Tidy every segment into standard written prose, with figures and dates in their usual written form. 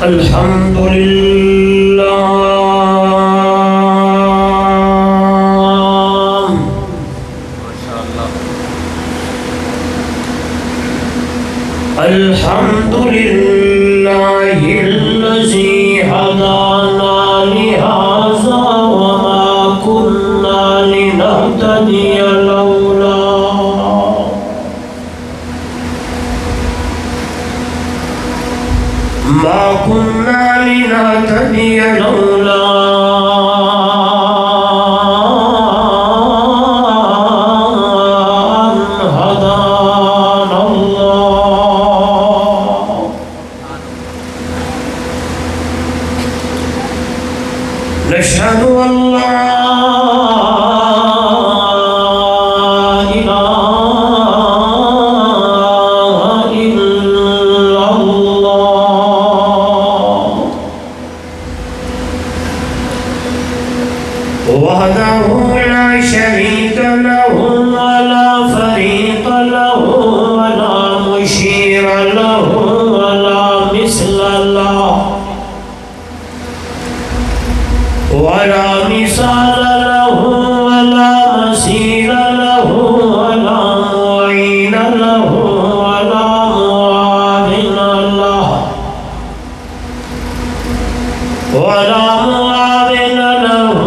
الحمد لله الحمد لله الذي هدانا لهذا وما كنا لنهتدي لولا أن هدانا الله. نشهد أن لا إله إلا الله وحده لا شريك له ولا فريق له ولا مشير له ولا مثل له ولا مثال له ولا مثيل له ولا معين له ولا معاون له ولا معاون له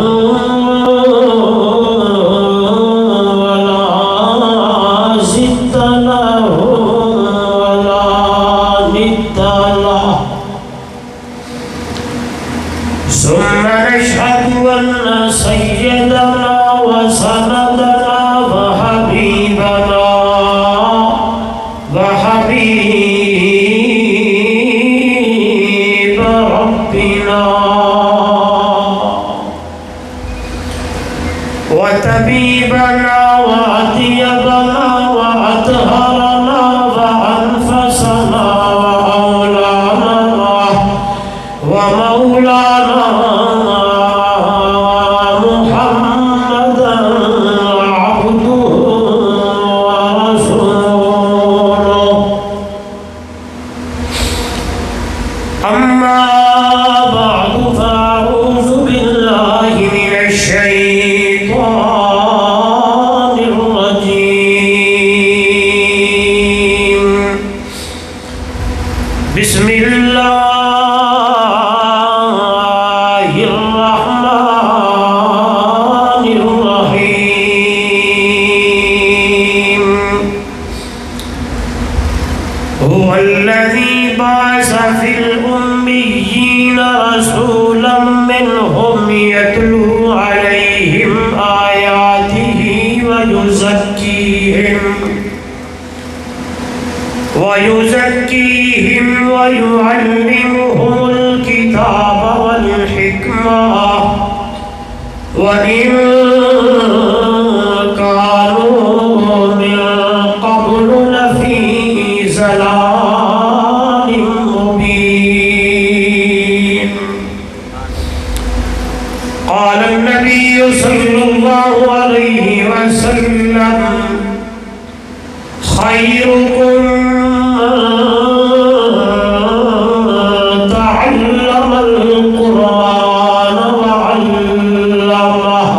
ولا ضد له ولا ند له. ثم نشهد أن سيدنا وسندنا وحبيبنا وحبيب ربنا وطبيبنا وأطيبنا وأطهرنا وأنفسنا وأولانا ومولانا محمدا عبده ورسوله. أما بعد فأعوذ بالله من الشيطان الرجيم. بسم الله الرحمن الرحيم. هو الذي بعث في الأميين رسولا منهم يتلو عليهم آياته ويزكيهم ويعلمهم الكتاب والحكمة وإن كانوا من قبل لفي ضلال مبين. قال النبي صلى الله عليه وسلم: خيركم تعلم القرآن وعلمه.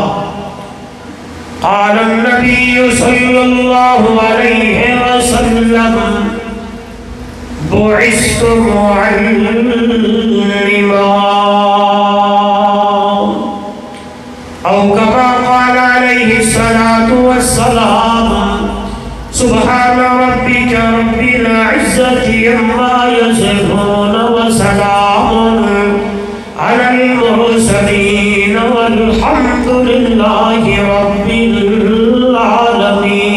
قال النبي صلى الله عليه وسلم: بعثت معلما. أو كما قال عليه الصلاة والسلام: سبحان ربك رب العزة عما يصفون وسلام على المرسلين والحمد لله رب العالمين.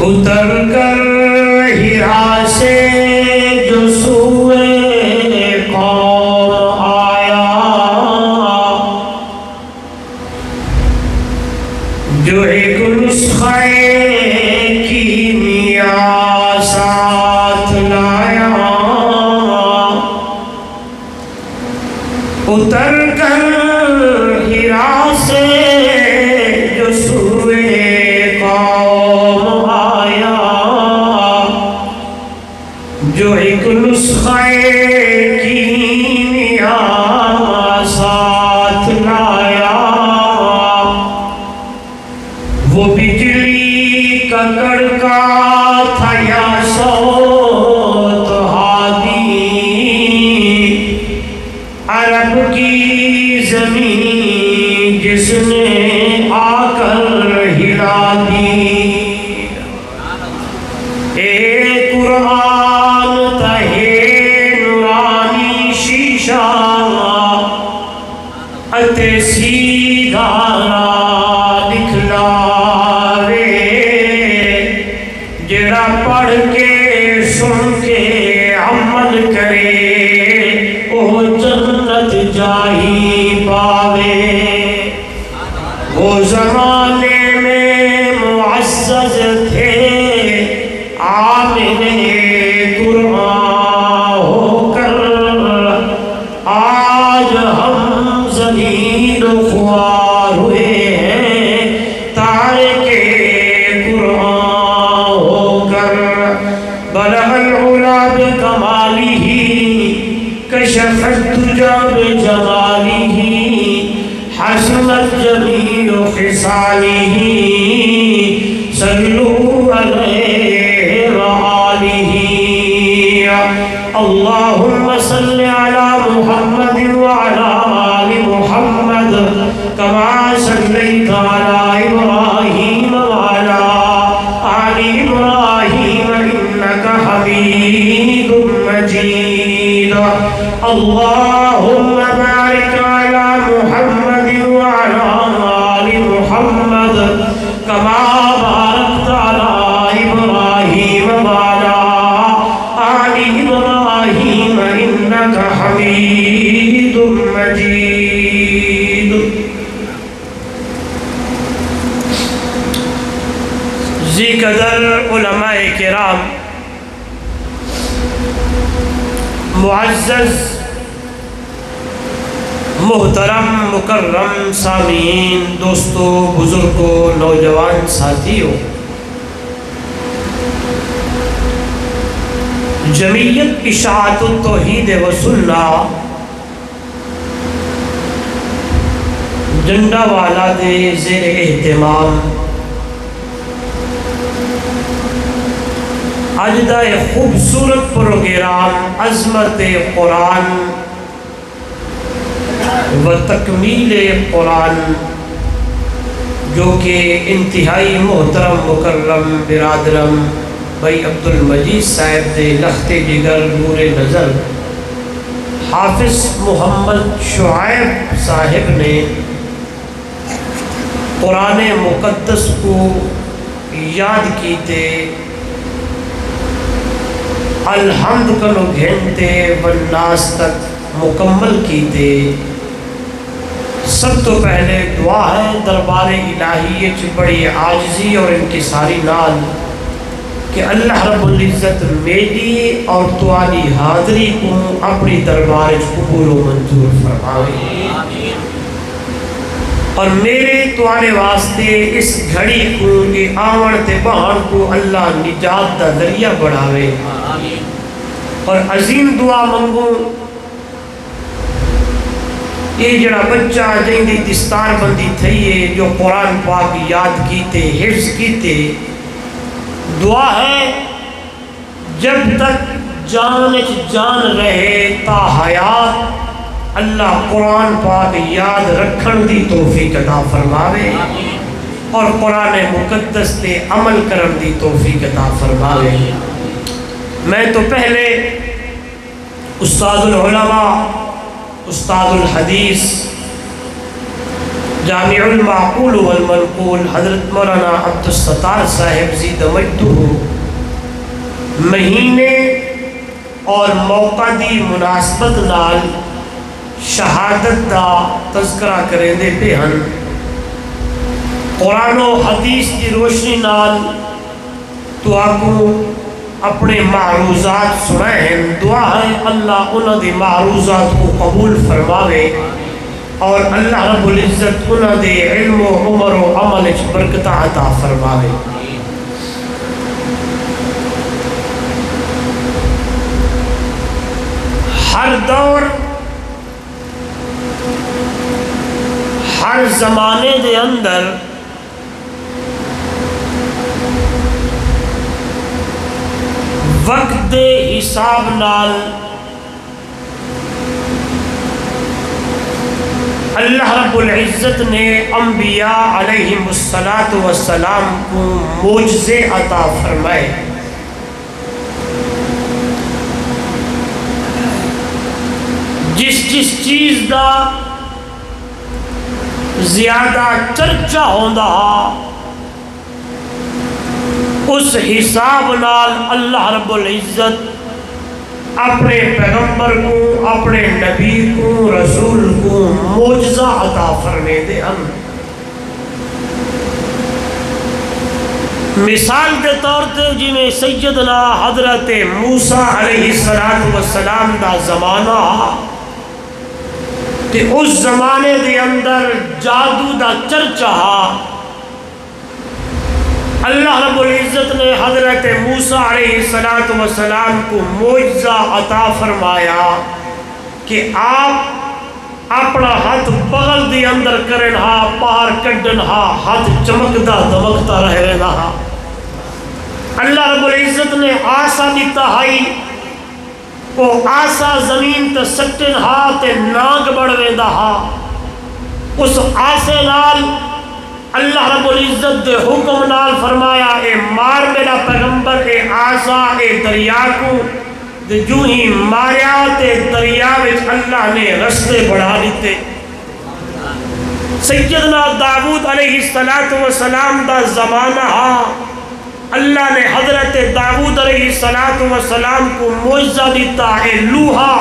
اتر کر ہیرا سے جو سوئے قوم آیا، جو ایک نسخہ کیمیا ساتھ لایا، اتر کر ہیرا سے جو سوئے قوم آیا، نسخہ کیمیا ساتھ لایا، وہ بجلی کا کڑکا تھا یا صوت ہادی، عرب کی زمین جس نے آ کر ہلا دی، اے قرآن تہے نورانی شیشہ اتے سیدھا دکھلاوے، جڑا پڑھ کے سن کے عمل کرے وہ جنت جاہی پاوے۔ وہ زمانے میں معزز تھے عامل قرآن ہو کر، آج ہم ذلیل و خوار ہوئے ہیں تارک قرآن ہو کر۔ بلغ العلا بکمالہ کشف الدجى بجمالہ، حسنت جمیع خصالہ، صلوا علیہ وآلہ۔ اللہم صل علی محمد وعلی آل محمد کما صلیت علی ابراہیم وعلی آل ابراہیم انک حمید مجید۔ اللہم بارک علی محمد وعلی آل محمد کما بارکت علی ابراہیم وعلی آل ابراہیم انک حمید مجید۔ ذی قدر علماء کرام، معزز محترم مکرم سامعین، دوستوں، بزرگوں، نوجوان ساتھیوں، جمعیت اشاعت التوحید و سنہ جنڈا والا دے زیر اہتمام اج دا ایک خوبصورت پروگرام عظمت قرآن و تکمیل قرآن، جو کہ انتہائی محترم مکرم برادرم بھائی عبدالمجید صاحب دے لخت جگر نور نظر حافظ محمد شعیب صاحب نے قرآن مقدس کو یاد کیتے الحمد کنو گھنٹے والناس تک مکمل کیتے۔ سب تو پہلے دعا ہے دربار الہی بڑی عاجزی اور انکساری نال کہ اللہ رب العزت میری اور توالی حاضری کو اپنی دربار قبول و منظور فرماوے، اور میرے توانے واسطے اس گھڑی کو یہ آون تے بہن کو اللہ نجات دا ذریعہ بڑھاوے۔ اور عظیم دعا منگو یہ جڑا بچہ جن دی دستار بندی تھی ہے، جو قرآن پاک یاد کیتے حفظ کیتے، دعا ہے جب تک جان رہے تا حیات اللہ قرآن پاک یاد رکھن دی توفیق عطا فرماوے، اور قرآن مقدس تے عمل کرن دی توفیق عطا فرماوے۔ میں تو پہلے استاد العلماء، استاد الحدیث، جامع المعقول والمنقول حضرت مولانا عبدالستار صاحب زید مجدہ مہینے اور موقع دی مناسبت نال شہادت دا تذکرہ کریں دے پہ ہن۔ قرآن و حدیث کی روشنی نال تو آپ اپنے معروضات سنائے ہیں۔ دعا ہے اللہ انہوں دے معروضات کو قبول فرماوے، اور اللہ رب العزت انہوں دے علم و عمر و عمل برکت عطا فرماوے۔ ہر دور ہر زمانے دے اندر وقت دے حساب نال اللہ رب العزت نے انبیاء علیہم السلام کو معجزے عطا فرمائے. جس چیز دا زیادہ چرچا ہوندا اس حساب نال اللہ رب العزت اپنے پیغمبر کو، اپنے نبی کو، رسول کو معجزہ عطا فرمے دے ہم. مثال کے طور تے جی میں سیدنا حضرت موسیٰ علیہ السلام دا زمانہ تے اس زمانے دے اندر جادو دا چرچا. اللہ رب العزت نے حضرت موسیٰ علیہ السلام کو معجزہ عطا فرمایا کہ آپ اپنا ہاتھ بغل دی اندر کرن ہا، باہر کڈن ہا، ہاتھ چمکدا دمکتا رہے رہا. اللہ رب العزت نے آسا دیتا ہائی، وہ آسا زمین تے سٹن ہا تے ناگ بڑھوے دا ہا. اس آسے نال اللہ رب العزت دے حکم نال فرمایا اے مار میرا پیغمبر اے آسا اے دریا کو. جو ہی ماریا تے دریا وچ اللہ نے رستے بڑھا دیتے. سیدنا داؤد علیہ السلام دا زمانہ اللہ نے حضرت داؤد علیہ السلام کو معجزہ دیتا ہے. لوہا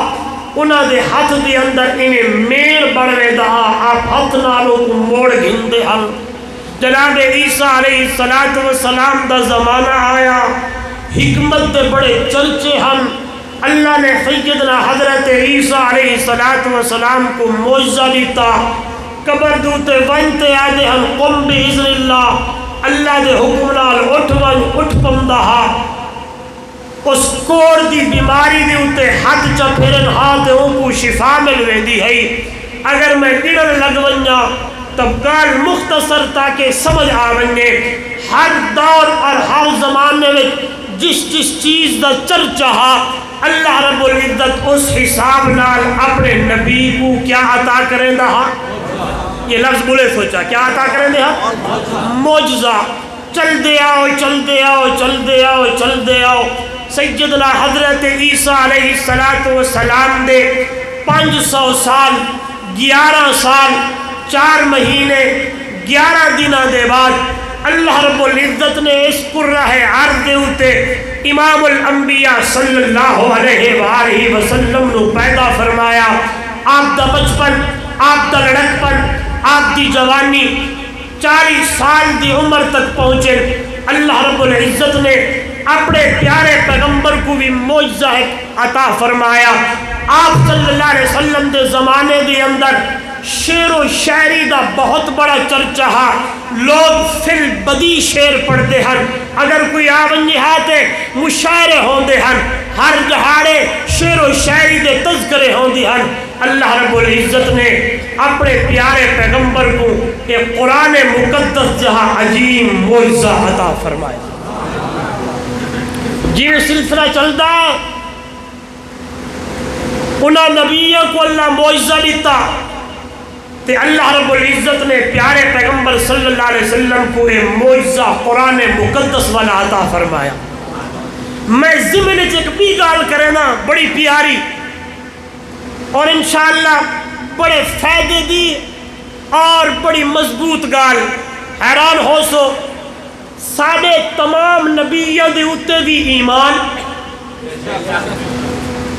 انہاں دے ہاتھ دے اندر انہیں میڑ بڑھوے دا، آپ ہاتھ نالوں کو موڑ گھندے ہن. جناب عیسیٰ علیہ السلام دا زمانہ آیا، حکمت دے بڑے چرچے ہن. اللہ نے سیدنا حضرت عیسیٰ علیہ السلام کو معجزہ دیتا. قبر دوتے ونتے آدھے ہن قم بإذن اللہ، اللہ دے حکم نال اٹھ ون اٹھ پمدا ہا. اس کوڑ دی بیماری دے اتے ہاتھ چا پھرن ہا تے ان کو شفا مل ویندی ہے. اگر میں گڑن لگ ونجا تب گال مختصر تاکہ سمجھ آونگے. ہر دور اور ہر زمانے میں جس چیز دا چرچا اللہ رب العزت اس حساب نال اپنے نبی کو کیا عطا کریں دا. یہ لفظ بولے سوچا کیا عطا کریں دے معجزہ. چل دے آؤ چل دے آؤ چل دے آؤ چل دے آؤ. سیدنا حضرت عیسیٰ علیہ السلام دے 500 سال 11 سال 4 مہینے 11 دنوں دے بعد اللہ رب العزت نے اس قرہ عرض دے اتے امام الانبیاء صلی اللہ علیہ وآلہ وسلم نو پیدا فرمایا. آپ دا بچپن، آپ دا لڑکپن، آپ دی جوانی 40 سال دی عمر تک پہنچے. اللہ رب العزت نے اپنے پیارے پیغمبر کو بھی معجزہ عطا فرمایا. آپ صلی اللہ علیہ وسلم دے زمانے دے اندر شعر و شاعری دا بہت بڑا چرچا ہے. لوگ فل بدی شعر پڑھتے ہیں. اگر کوئی آون جہاتے مشاعرے ہوندے ہیں، ہر جہاڑے شعر و شاعری دے تذکرے ہوندے ہیں. اللہ رب العزت نے اپنے پیارے پیغمبر کو ایک قرآن مقدس جہاں عظیم معجزہ عطا فرمایا. جی سلسلہ چلتا ہے، انہاں نبیوں کو اللہ معجزہ دیتا تے اللہ رب العزت نے پیارے پیغمبر صلی اللہ علیہ وسلم کو ایک معجزہ قرآن مقدس والا عطا فرمایا. میں ضمن ایک بھی گال کرے نا بڑی پیاری اور انشاءاللہ بڑے فائدے دی اور بڑی مضبوط گال. حیران ہو سو ساڑھے تمام نبیوں دے اتے بھی ایمان،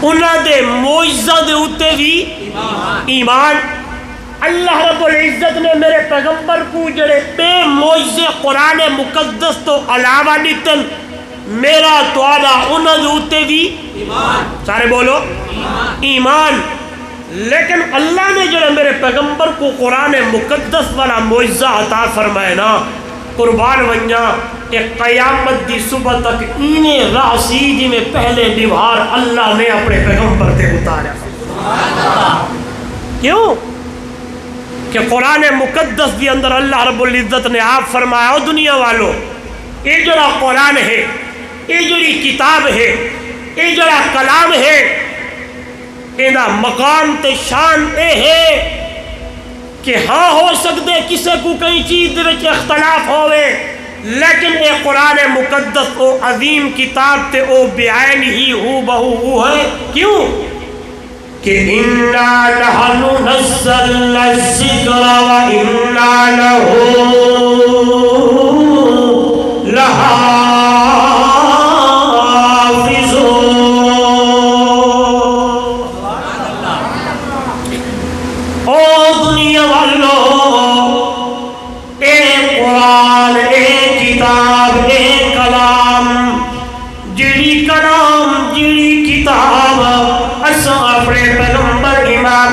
انہاں دے معجزہ دے اتے بھی ایمان. اللہ رب العزت نے میرے پیغمبر کو جڑے بے معجزے قرآن مقدس تو علاوہ دیتن، میرا توڑا انہاں دے اتے بھی سارے بولو ایمان. لیکن اللہ نے جڑے میرے پیغمبر کو قرآن مقدس والا معجزہ عطا فرمائے نا، قربان ونجا ایک قیامت دی صبح تک انہیں راہ سی جی میں پہلے دیوار اللہ نے اپنے پیغمبر تے اتارا. کیوں کہ قرآن مقدس کے اندر اللہ رب العزت نے آپ فرمایا دنیا والوں یہ جڑا قرآن ہے یہ جڑی کتاب ہے یہ جڑا کلام ہے یہ مقام تے شان اے ہے کہ ہاں ہو سکتے کسی کو کئی چیز دے اختلاف ہوئے لیکن اے قرآن مقدس او عظیم کتاب تے او بعین ہی ہو بہو ہے کیوں کہ اِنَّا نَحْنُ نَزَّلْنَا الذِّكْرَ وَإِنَّا لَهُ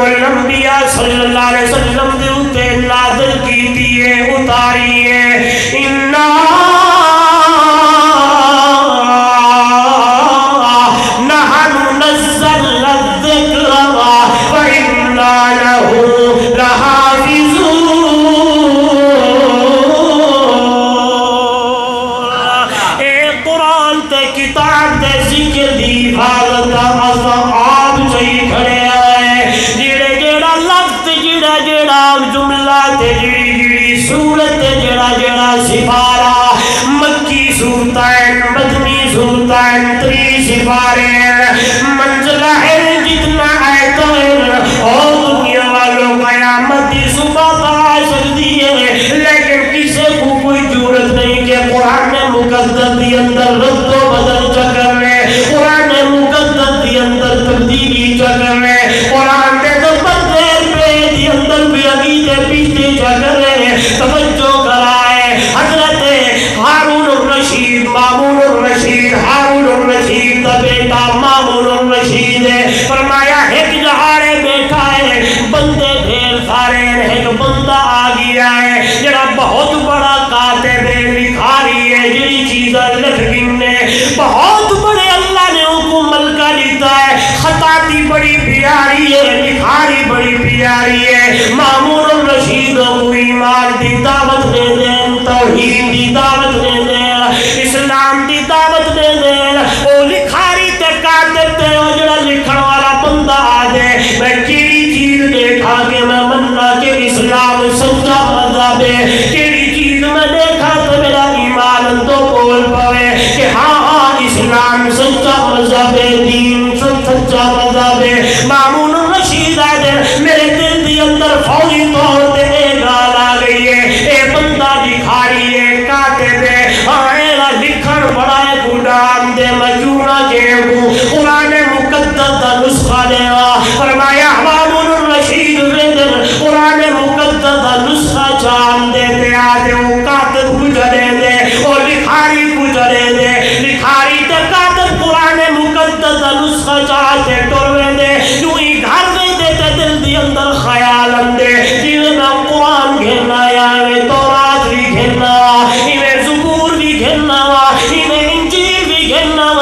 الانبیاء صلی اللہ علیہ وسلم دے اتے نازل کی دیئے اتاری ہے اِنَّا نَحْنُ نَزَّلْنَا الذِّكْرَ وَإِنَّا لَهُ لَحَافِظُونَ اے قرآن تے کتاب دے ذکر دی حفاظت آپ چاہی کھڑے جملہ تے جڑی جڑی صورت جڑا جڑا سپارہ مکی صورتیں مدنی صورتیں 3 سپارے منزلہ ہے جتنا آیتوں اور دنیا والوں قیامت دی صبح آ سکتی ہے لیکن کسی کو کوئی جرت نہیں کہ قرآن مقدس دی اندر رد و بدل چکر میں قرآن مقدس دی اندر تبدیلی چکر میں قرآن دے تو بدل پہ دی اندر بھی عقیدے پیچھے چکر ہے توجہ کرائے حضرت ہارون الرشید مامون الرشید ہارون الرشید دا بیٹا مامون الرشید ہے فرمایا ایک جہارے بیٹھا ہے بندے ڈھیر سارے ایک بندہ آ گیا ہے جڑا بہت بڑا کاتب ہے لکھاری ہے جڑی چیزیں لکھ گنے بہت بڑے اللہ نے ان کو ملکہ لیتا ہے خطاطی بڑی پیاری ہے لکھاری بڑی پیاری ہے مامون الرشید کو ایمان دی دعوت دے دیں توحید دی دعوت دے دیں اسلام دی دعوت دے دیں او لکھاری تے کاتب تے او جڑا لکھن والا بندہ آ جائے میں کیڑی چیز دیکھا کہ میں مننا کہ اسلام سچا مذہب ہے کیڑی چیز میں دیکھا تو میرا ایمان اندو بول پوے کہ ہاں ہاں اسلام سچا مذہب ہے دین سچا مذہب ہے مامون الرشید آ جائے میرے دل دی اندر فوری طور تے اے گال آ گئی ہے اے بندہ لکھاری ہے کاتب ہے ہاں اے لکھن بڑا ہے گنام دے مجونہ کے کو قرآن مقدس دا نسخہ دے فرمایا مامون الرشید ردن قرآن مقدس دا نسخہ چاند دے تے آدھے وہ کاتب گزرے دے اور لکھاری گزرے دے لکھاری تے کاتب قرآن مقدس دا نسخہ چاہتے ٹروے دے جو ہی گھر دے تے دل دی اندر خیال اندے جیوے میں قرآن گھرنا یا میں تورات بھی گھرنا میں زبور بھی گھرنا میں انجیل بھی گھرنا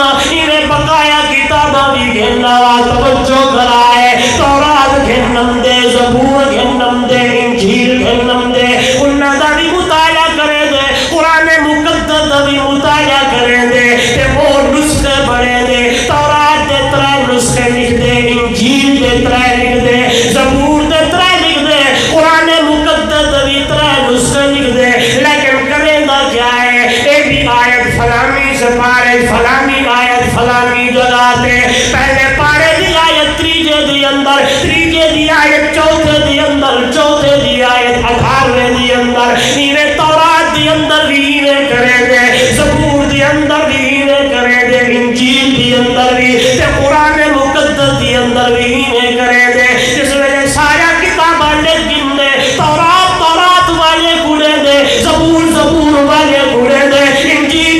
میں بقایا کتابہ بھی گھرنا توجہ کرائے تورات گھرنم دے زبور گھرنم دے انجیل گھرنم دے انہا دا بھی مطالعہ کرے دے قرآن مقدس دا بھی مطالعہ کرے دے تے وہ نسخے بڑھے دے تورات دے 3 نسخے لکھ دے انجیل دے 3 لکھ دے زبور دے 3 لکھ دے قرآن مقدس دے بھی 3 نسخے لکھ دے لیکن کرے دا کیا ہے اے بھی آیت فلامی سے پارے فلامی آیت فلامی جگہ دے پہلے پارے دی آیت 3 دی اندر 3 دی آیت 4 دی اندر 4 دی آیت 18 دی اندر انہیں تورات دی اندر بھی انہیں کرے دے زبور دی اندر بھی انہیں کرے دے انجیل دی اندر بھی تے قرآن مقدس دی اندر بھی انہیں کرے دے جس وجہ سارا کتابہ لے گنے تورات والے گنے دے زبور والے گنے دے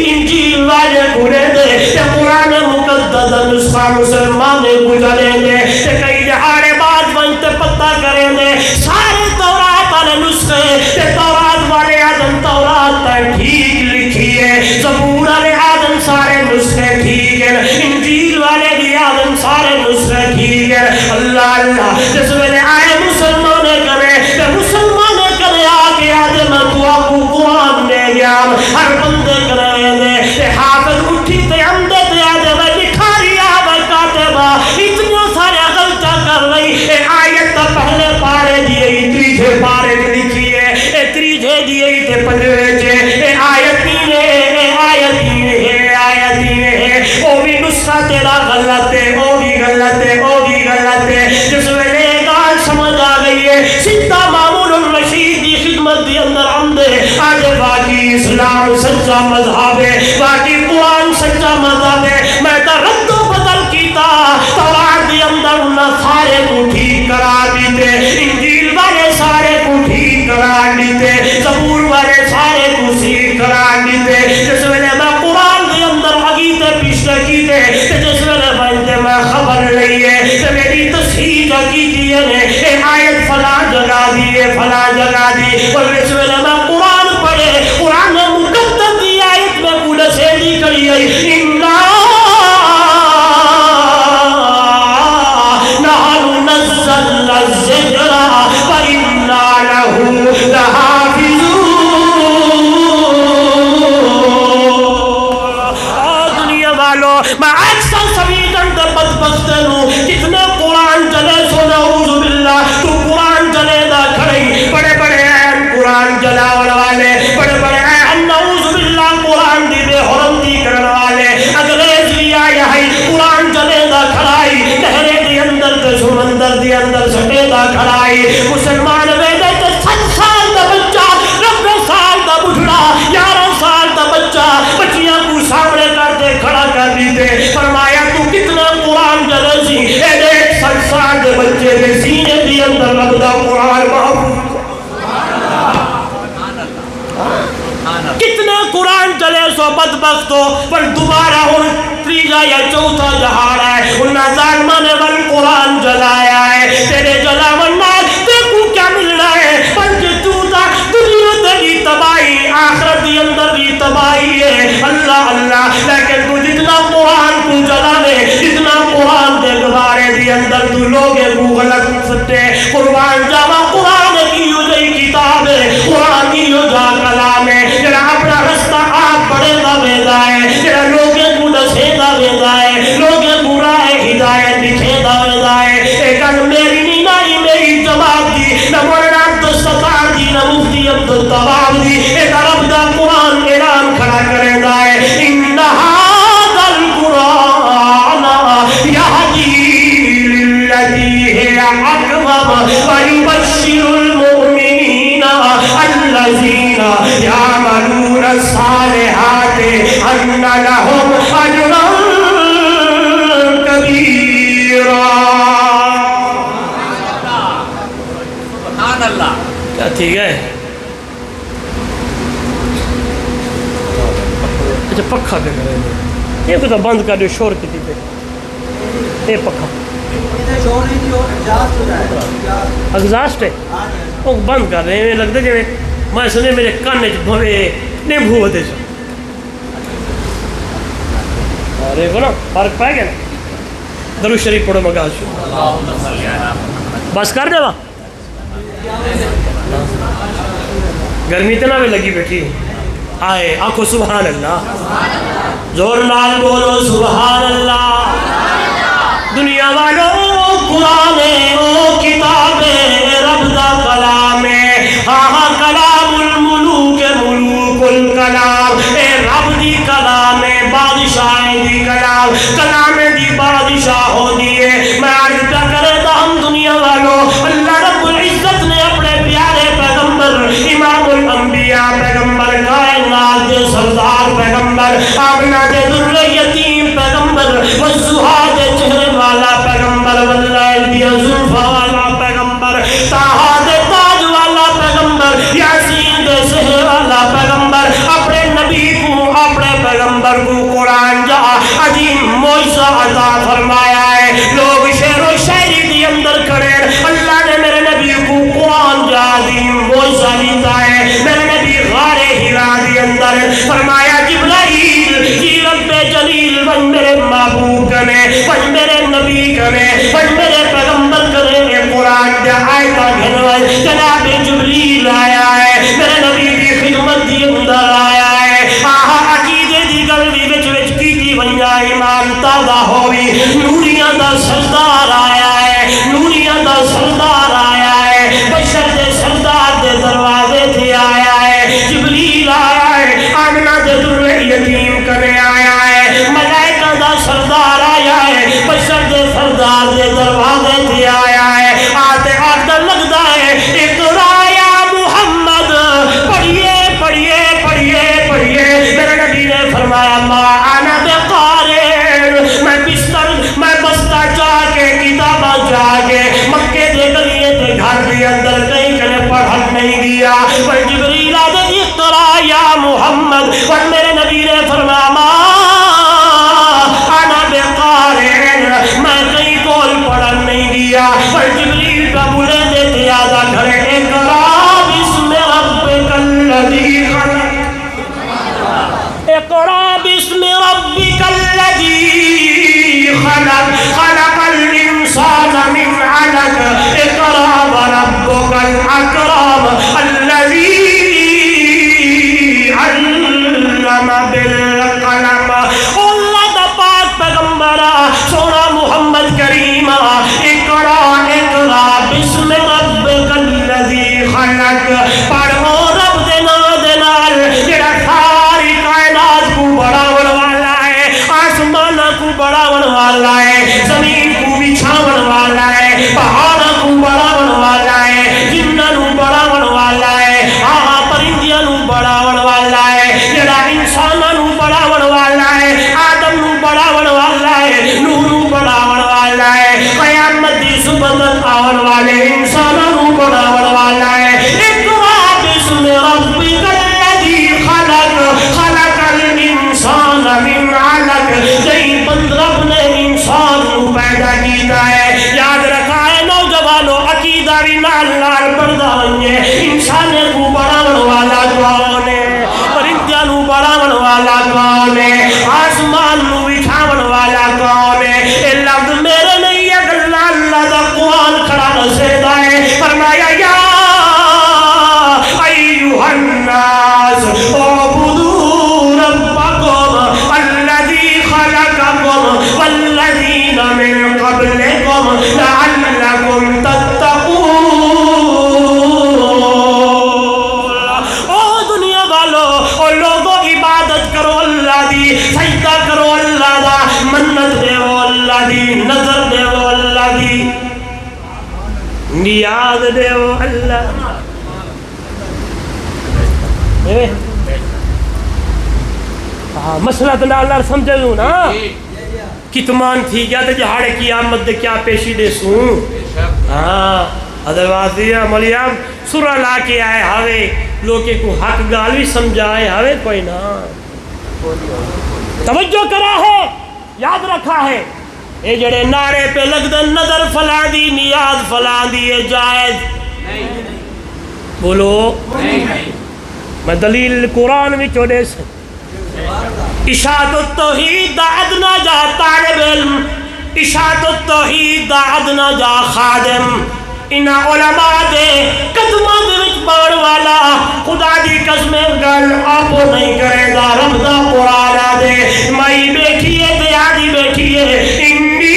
انجیل والے گنے دے تے قرآن مقدس دا نسخہ مسلمان گزرے دے تے کئی جہارے بعد بنتے پتہ کریں دے سارے تورات والے نسخے تے تورات والے آدم تورات ٹھیک لکھی ہے زبور والے آدم سارے نسخے ٹھیک ہے انجیل والے بھی آدم سارے نسخے ٹھیک اللہ اللہ جس ویلے آئے مسلمانے کرے تے مسلمانے کرے آگے آدھے میں دعا کو قرآن دے گیا ہر بندے کرے دے تے حافظ اٹھی تے اندے تے آدھے میں لکھاری آبا کاتبہ اتنے سارے غلطہ کر رہی اے آیت تا پہلے پارے دیئے تریجھے پارے لکھیے اے تریجھے دیئے تے پنجوے چے اے آیتین ہے آیتین ہے او بھی نسخہ تیرا غلط ہے او بھی غلط ہے او بھی غلط ہے جس ویلے گال سمجھ آ گئی ہے سدھا مامون الرشید دی خدمت دی اندر آمدے آج باقی اسلام سچا مذہب ہے باقی قرآن سچا مذہب ہے میں تا رد و بدل کیتا تورات دی اندر انہاں سارے کو ٹھیک کرا دیتے انجیل والے سارے کو ٹھیک کرا دیتے زبور والے سارے کو ٹھیک کرا دیتے جس ویلے میں قرآن دی اندر عقیدے پیشتے کیتے جس ویلے بنتے میں خبر لئیے کہ میری تصحیح عقیدے نے اے آیت فلاں جگہ دیئے فلاں جگہ دی اور جس ویلے میں قرآن پڑھے قرآن مقدس دی آیت میں پولے سے دی کری ہے نحن نزلنا الذکر وإنا له لحافظون دنیا والوں میں اکثر سویدن دے بدبختنوں کتنے قرآن چلے سو نعوذ باللہ تو قرآن چلے دا کھڑی بڑے بڑے این قرآن جلاور والے بڑے بڑے این نعوذ باللہ قرآن دی بے حرم دی کرن والے انگریز بھی آئے ہیں قرآن چلے دا کھڑائی نہرے دی اندر تے سمندر دی اندر سٹے دا کھڑائی مسلمان ویدے تے 7 سال دا بچہ 90 سال دا بڑھڑا 11 سال دا بچہ بچیاں کو سامنے کر دے کھڑا کر دیتے فرمایا تو کتنا قرآن جلے سی اے دیکھ 7 سال دے بچے دے سینے دی اندر لگدا قرآن محفوظ کتنے قرآن چلے سو بدبخت ہو پر دوبارہ ان تیجا یا چوتھا جہار ہے انہاں ظالمہ نے ون قرآن جلایا ہے تیرے جلاون نال دیکھو کیا مل رہا ہے پنج توتا دنیا تیری تباہی آخرت دی اندر بھی تباہی ہے اللہ اللہ لیکن تو جتنا قرآن کو جلانے جتنا قرآن دے گوارے دی اندر تو لوگے کو غلط سٹے قرآن جاوا قرآن کی ہو جائی کتاب ہے قرآن کی ہو جا کلام ہے جڑا اپنا رستہ آپ بڑے دا ویدہ ہے جڑا لوگے کو دسے دا ویدہ ہے لوگے کو راہ ہدایت دکھے دا ویدہ ہے ایک ان میری نینائی میری جواب دی نہ مولانا عبدالستار دی نہ مفتی عبدالتواب دی ایک عرب دا قرآن اعلان کھڑا کرے دا ہے انہا دل قرآن یہدی للذی ہے اقوام ویبشر المؤمنین الذین یعملون الصالحات ان لهم اجرا کبیرا سبحان اللہ کیا ٹھیک ہے اچھا پکھا پہ کریں گے یہ کتا بند کر دو شور کی تھی پہ یہ پکھا اگزاسٹ ہے وہ بند کر رہے ہیں لگتا ہے میں سنے میرے کانے بھوے نہیں بھوتے سو ارے بنا فرق پائے گیا نا درود شریف پڑھو مگا شو بس کر دے وہاں گرمی اتنا بھی لگی بیٹھی آئے آنکھو سبحان اللہ زور نال بولو سبحان اللہ دنیا والوں قرآن او کتاب رب دا کلام ہاں کلام الملوک ملوک الکلام اے رب دی کلام بادشاہ دی کلام کلام دی بادشاہ ہو دیئے میں عرض کیا کرے تا ہم دنیا والوں اللہ رب العزت نے اپنے پیارے پیغمبر امام الانبیاء پیغمبر کائنات دے سردار پیغمبر آمنہ دے در یتیم پیغمبر والزہا دے چہرے والا پیغمبر واللیل دیا زلفہ والا پیغمبر تاہا دے تاج والا پیغمبر یاسین دے سہر والا پیغمبر اپنے نبی کو اپنے پیغمبر کو قرآن جا عظیم معجزہ عطا فرمایا ہے لوگ شعر و شاعری دی اندر کھڑے اللہ نے میرے نبی کو قرآن جا عظیم معجزہ دیتا ہے میرے نبی غار ہرا دی اندر فرمایا جبرائیل جی رب جلیل ون میرے محبوب کنے ون میرے نبی کنے ون میرے پیغمبر کنے یہ قرآن دے آیتہ گھنوائے جناب جبریل آیا ہے میرے نبی دی خدمت دی اندر آیا ہے آہا عقیدے دی گلوی وچ وچ کی ونجا ایمان تازہ ہوئی نوریاں دا سردار آیا ہے نوریاں دا سردار آیا ہے بشر دے سردار دے دروازے تھے آیا ہے جبریل آیا ہے آمنہ دے در یتیم کرنے آیا ہے ملائکہ دا سردار آیا ہے بشر دے سردار دے دروازے تھے آیا ہے آتے آتے لگتا ہے اقرا یا محمد پڑھئے پڑھئے پڑھئے پڑھئے میرے نبی نے فرمایا ما آنا بے قارن میں بستہ جا کے کتابہ جا کے مکے دے گلیے دے گھر دے اندر کہیں کنے پڑھن نہیں دیا پر جبریل آدھے اقرا یا محمد اور میرے نبی نے فرمایا ما آنا بے قارن میں کہیں کول پڑھن نہیں دیا پر جبریل کا بلے دیتے آدھا گھرے اقرا بسم ربک الذی خلق اقرا بسم ربک الذی خلق خلق الانسان من علق اقرا وربک الاکرم الذی علم بالقلم اللہ دا پاک پیغمبرہ سونا محمد کریم اقرا اقرا بسم ربک الذی خلق پڑھو رب دے نال جڑا ساری کائنات کو بڑھاون والا ہے آسمان کو بڑھاون والا ہے زمین کو بچھاون والا ہے پہاڑ کو بڑھاون والا ہے جنہ نو بڑھاون والا ہے آہا پرندیاں نو بڑھاون والا ہے جڑا انساناں نو بڑھاون والا ہے آدم نو بڑھاون والا ہے نوح نو بڑھاون والا ہے قیامت دی صبح تک آون والے انساناں نو بڑھاون والا ہے اقرا بسم ربک الذی خلق خلق الانسان من علق جئی بند رب نے انسان کو پیدا کیتا ہے یاد رکھا ہے نوجوانوں عقیدہ بھی نال نال پردہ ونجے انسان کو بڑھاون والا کون ہے پرندیاں نو بڑھاون والا کون ہے آسمان نو بچھاون والا کون ہے اے لفظ میرے نہیں اگر اللہ دا قرآن کھڑا نسیدہ ہے فرمایا یا ایوہ الناس اعبدوا ربکم الذی خلقکم والذین من قبلکم لعلکم تتقون او دنیا والو او لوگوں عبادت کرو اللہ دی سجدہ کرو اللہ دا منت دیو اللہ دی نظر دیو اللہ دی نیاز دیو اللہ مسئلہ تو اللہ سمجھے دوں نا کتمان تھی گیا تو جہاڑے قیامت دے کیا پیشی دے سوں ہاں ادھروازیہ ملیام سورہ لا کے آئے ہاوے لوگے کو حق گالوی سمجھائے ہاوے کوئی نا توجہ کرا ہے یاد رکھا ہے اے جڑے نعرے پہ لگ دن نظر فلان دی نیاز فلان دی جائز بولو میں دلیل قرآن میں چوڑے سے اشاعت التوحید دا ادنا جا طالب علم اشاعت التوحید دا ادنا جا خادم انہا علماء دے قدمہ دے وچ بڑھ والا خدا دی قسم گل آپو نہیں کرے گا رب دا قرآن دے مائی بیٹھیے تے آدھی بیٹھیے انی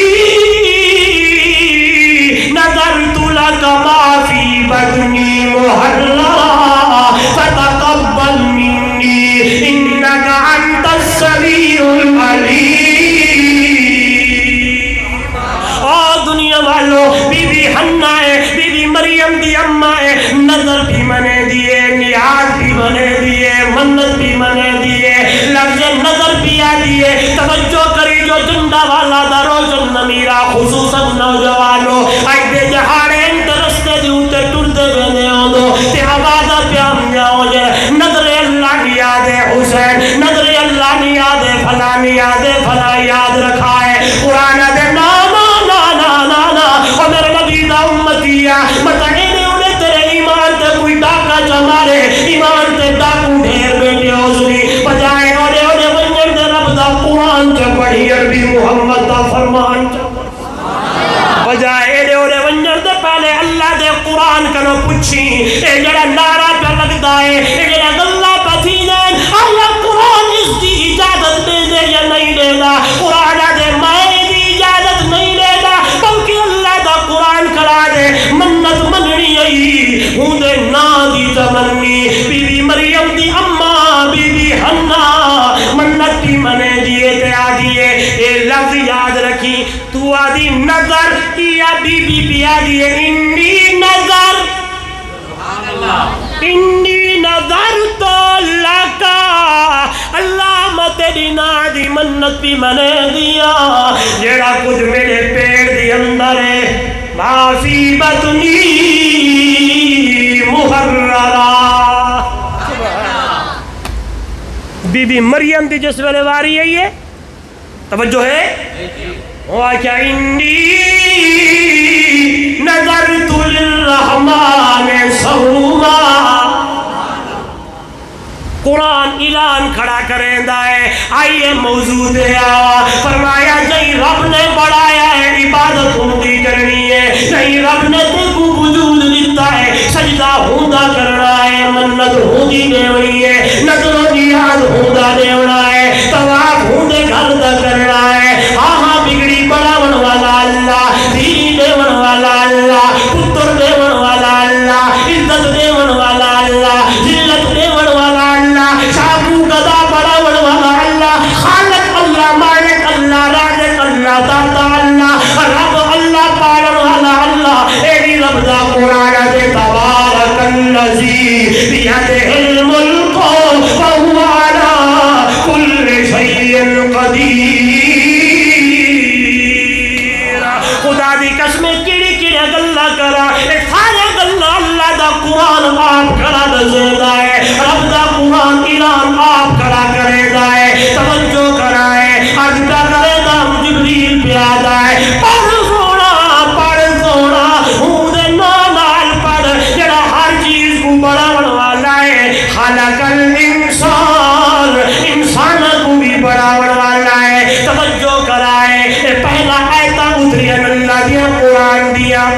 نظرت لک ما فی بدنی محررا فتقبل منی انکا انت السمیع العلیم او دنیا والو بی بی حنہ ہے بی بی مریم دی اممہ ہے نظر بھی منے دیئے نیاز بھی منے دیئے منت بھی منے دیئے لفظ نظر بھی آ دیئے توجہ کری جو جندہ والا دا روشن نمیرہ خصوصاً نوجوانو آئی دے جہاڑے انت رستے دی ہوتے ٹردے بینے ہوں دو تے آبادہ پہ ہم جاؤ جے نظر اللہ نیاد حسین نظر اللہ نیاد فلا نیاد فلا یاد رکھا ہے قرآن دے نانا نانا نانا اور میرے نبی دا امتیہ مطلع انہیں تیرے ایمان تے کوئی ڈاکہ چمارے ایمان تے ڈاکو ڈھیر بیٹے حضوری بجائے اوڑے اوڑے ونجر دے رب دا قرآن تے پڑھی نہیں عربی محمد دا فرمان بجائے دے اولے ونجر دے پہلے اللہ دے قرآن کنو پچھی اے جڑا نعرہ پہ لگتا ہے اے جڑا گلہ پہ تھی دین آیا قرآن اس دی اجازت دے دے یا نہیں دے دا قرآن دے مائے دی اجازت نہیں دے دا بلکہ اللہ دا قرآن کرا دے منت مننی آئی ہوں دے نا دی تمنی بی بی مریم دی اماں بی بی حنا منت دی منے دیئے تے آدھیے اے لفظ یاد رکھی تو آدھی نظر یا بی بی بی آدھی انی نظر انی نظر تو لکا اللہ متری نادی منت بھی منے دیا جیڑا کچھ میرے پیڑ دی اندر ہے معافی بطنی محررہ بی بی مریم دی جس ویلے واری ہے یہ توجہ ہے وَكَا إِنِّي نَذَرْتُ لِلرَّحْمَنِ صَوْمًا قرآن اعلان کھڑا کریں دائے آئیے موضوع دیا فرمایا نہیں رب نے بڑھایا ہے عبادت ہوندی کرنی ہے نہیں رب نے دیکھو وجود دیتا ہے سجدہ ہوندہ کرنا ہے منت ہوندی دیونی ہے نظر و نیاز ہوندہ دیونا ہے طواف ہوندے گھر دا کرنا ہے آہاں بگڑی بڑھاون والا اللہ دینی دیون والا اللہ پتر دیون والا اللہ عزت دیون والا اللہ ذلت دیون والا اللہ شابو گدا بڑھاون والا اللہ خالق اللہ مالک اللہ رازق اللہ داتا اللہ رب اللہ پالن والا اللہ ایڈی رب دا قرآن دے تبارک الذی بیدہ الملک وہو علی کل شیء قدیر خدا دی قسمیں کیڑی کیڑے گلہ کرا ایک سارے گلہ اللہ دا قرآن آپ کرا دزیدہ ہے رب دا قرآن اعلان آپ کرا کرے دائے توجہ کرائے اگتا کرے دا جبریل پیادا ہے پڑھ سونا ہوں دے نال پڑھ جڑا ہر چیز کو بڑا والا ہے خالق الانسان انسان کو بھی بڑا والا ہے توجہ کرائے پہلا آیتہ اتری اللہ دیا قرآن دیا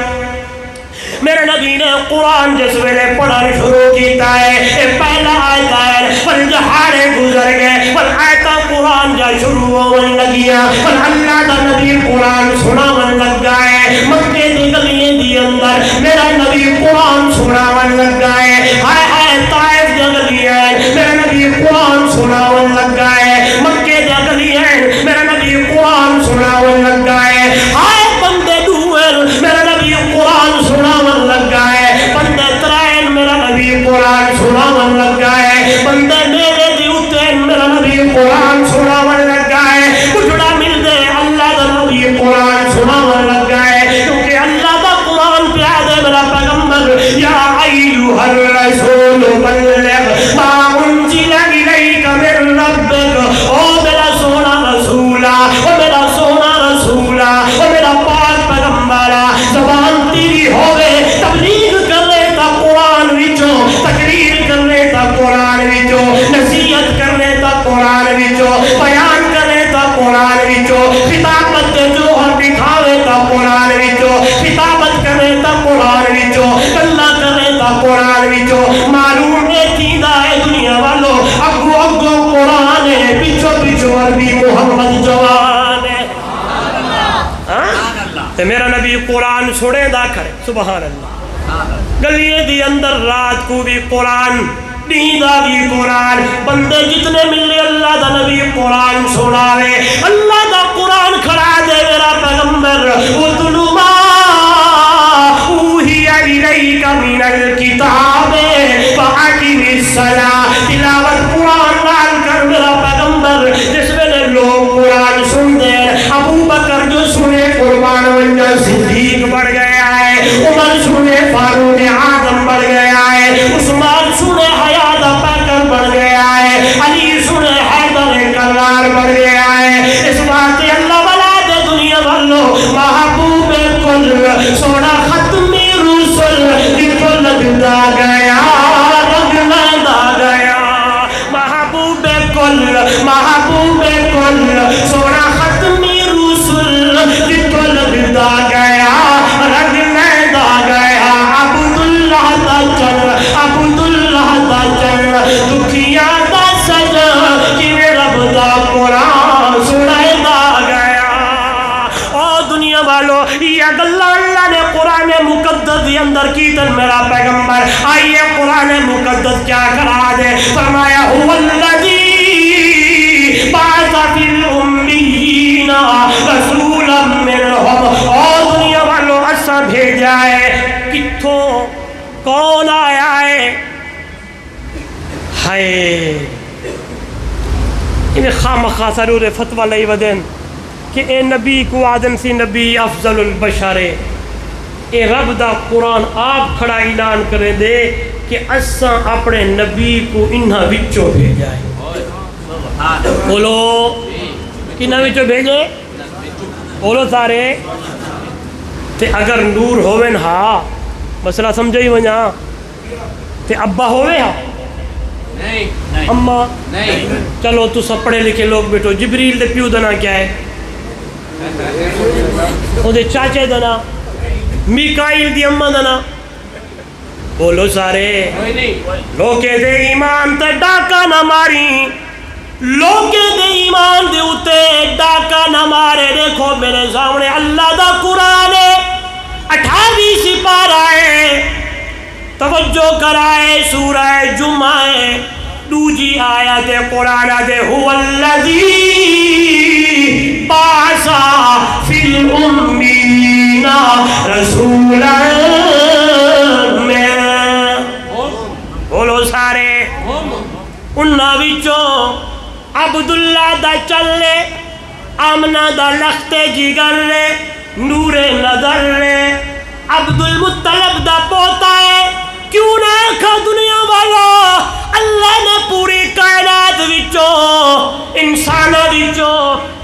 میرے نبی نے قرآن جس ویلے پڑھنا شروع کیتا ہے پہلا آیت ہے پل جہارے گزر گئے پل آیتہ قرآن جا شروع ہونے لگیا پل اللہ دا نبی قرآن سناون لگ گئے مکے دی گلیاں دی اندر میرا نبی قرآن سناون لگ گئے ہائے ہائے طائف دی گلیاں میرا نبی قرآن سناون لگ گئے مکے دی گلیاں میرا نبی قرآن سناون لگ گئے ہائے بندے دوئر میرا نبی قرآن سناون لگ گئے بندے ترائن میرا نبی قرآن سناون لگ گئے بندے میرے دیوتین میرا نبی قرآن سناون لگ گئے کچھڑا مل دے اللہ دا نبی قرآن سناون لگ گئے کیونکہ اللہ دا قرآن پیادے میرا پیغمبر یا ایوہ الرسول بلغ ما انزل الیک من ربک او میرا سونا رسولا او میرا سونا رسولا او میرا پاک پیغمبرہ زبان تیری ہوئے تبلیغ کر لے تا قرآن وچو تقریر کر لے تا قرآن وچو نصیحت کر لے تا قرآن وچو بیان کر لے تا قرآن وچو خطابت کے جو ہم دکھاوے تا قرآن وچو خطابت کر لے تا قرآن وچو اللہ کر لے تا قرآن وچو معلوم ہے تیندہ ہے دنیا والو اگو اگو قرآن ہے پچھو پچھو عربی محمد جوان ہے تے میرا نبی قرآن چھوڑے دا کھڑے سبحان اللہ گلیے دی اندر رات کو بھی قرآن دیدہ بھی قرآن بندے جتنے ملے اللہ دا نبی قرآن سناوے اللہ دا قرآن کھڑا دے میرا پیغمبر اتلو ما اوہی الیک من الکتاب فاقم الصلاۃ تلاوت قرآن نال کر میرا پیغمبر جس ویلے لوگ قرآن سن دے ابو بکر جو سنے قربان ونجا صدیق بڑھ گیا ہے عمر سنے فاروق اعظم بڑھ گیا ہے عثمان سنے حیات پیکر بڑھ گیا ہے علی سنے حیدر کرار بڑھ گیا ہے اس بات اللہ بلا دے دنیا بھلو محبوب کل سونا ختمی رسول کل دا گیا رنگ دا گیا محبوب کل سونا ختمی دا گیا رنگ لیندا گیا عبداللہ دا چل عبداللہ دا چل دکھیاں دا سج کیویں رب دا قرآن سنائدا گیا۔ او دنیا والو یہ گلا اللہ نے قرآن مقدس کے اندر کی تن میرا پیغمبر آئیے قرآن مقدس کیا کرا دے فرمایا هو الذی بعث فی الامیین رسولا منہم۔ او دنیا والو اسا بھیجا ہے کتھوں کون آیا ہے انہیں خامخواہ ضرور فتوہ لئی ودین کہ اے نبی کو آدم سی نبی افضل البشر اے رب دا قرآن آپ کھڑا اعلان کریں دے کہ اساں اپنے نبی کو انہاں وچوں بھیجا ہے۔ بولو کنہاں وچوں بھیجے بولو سارے تے اگر نور ہوویں ہاں مسئلہ سمجھائی ونجا تے ابا ہوئے ہاں اماں چلو تو سب پڑھے لکھے لوگ بیٹھو جبریل دے پیو دنا کیا ہے او دے چاچے دنا میکائیل دی اماں دنا بولو سارے لوکے دے ایمان تے ڈاکا نہ ماری لوکے دے ایمان دے اتے ڈاکا نہ مارے۔ دیکھو میرے سامنے اللہ دا قرآن ہے 28 سپارہ ہے توجہ کرائے سورہ جمعہ دوجی آیت قرآن دے هو الذی بعث فی الامیین رسولا بولو سارے انہاں وچوں عبداللہ دا چلے آمنہ دا لخت جگر لے نور نظر لے عبد المطلب دا پوتا ہے کیوں نہ کھا دنیا والا اللہ نے پوری کائنات وچوں انسان وچوں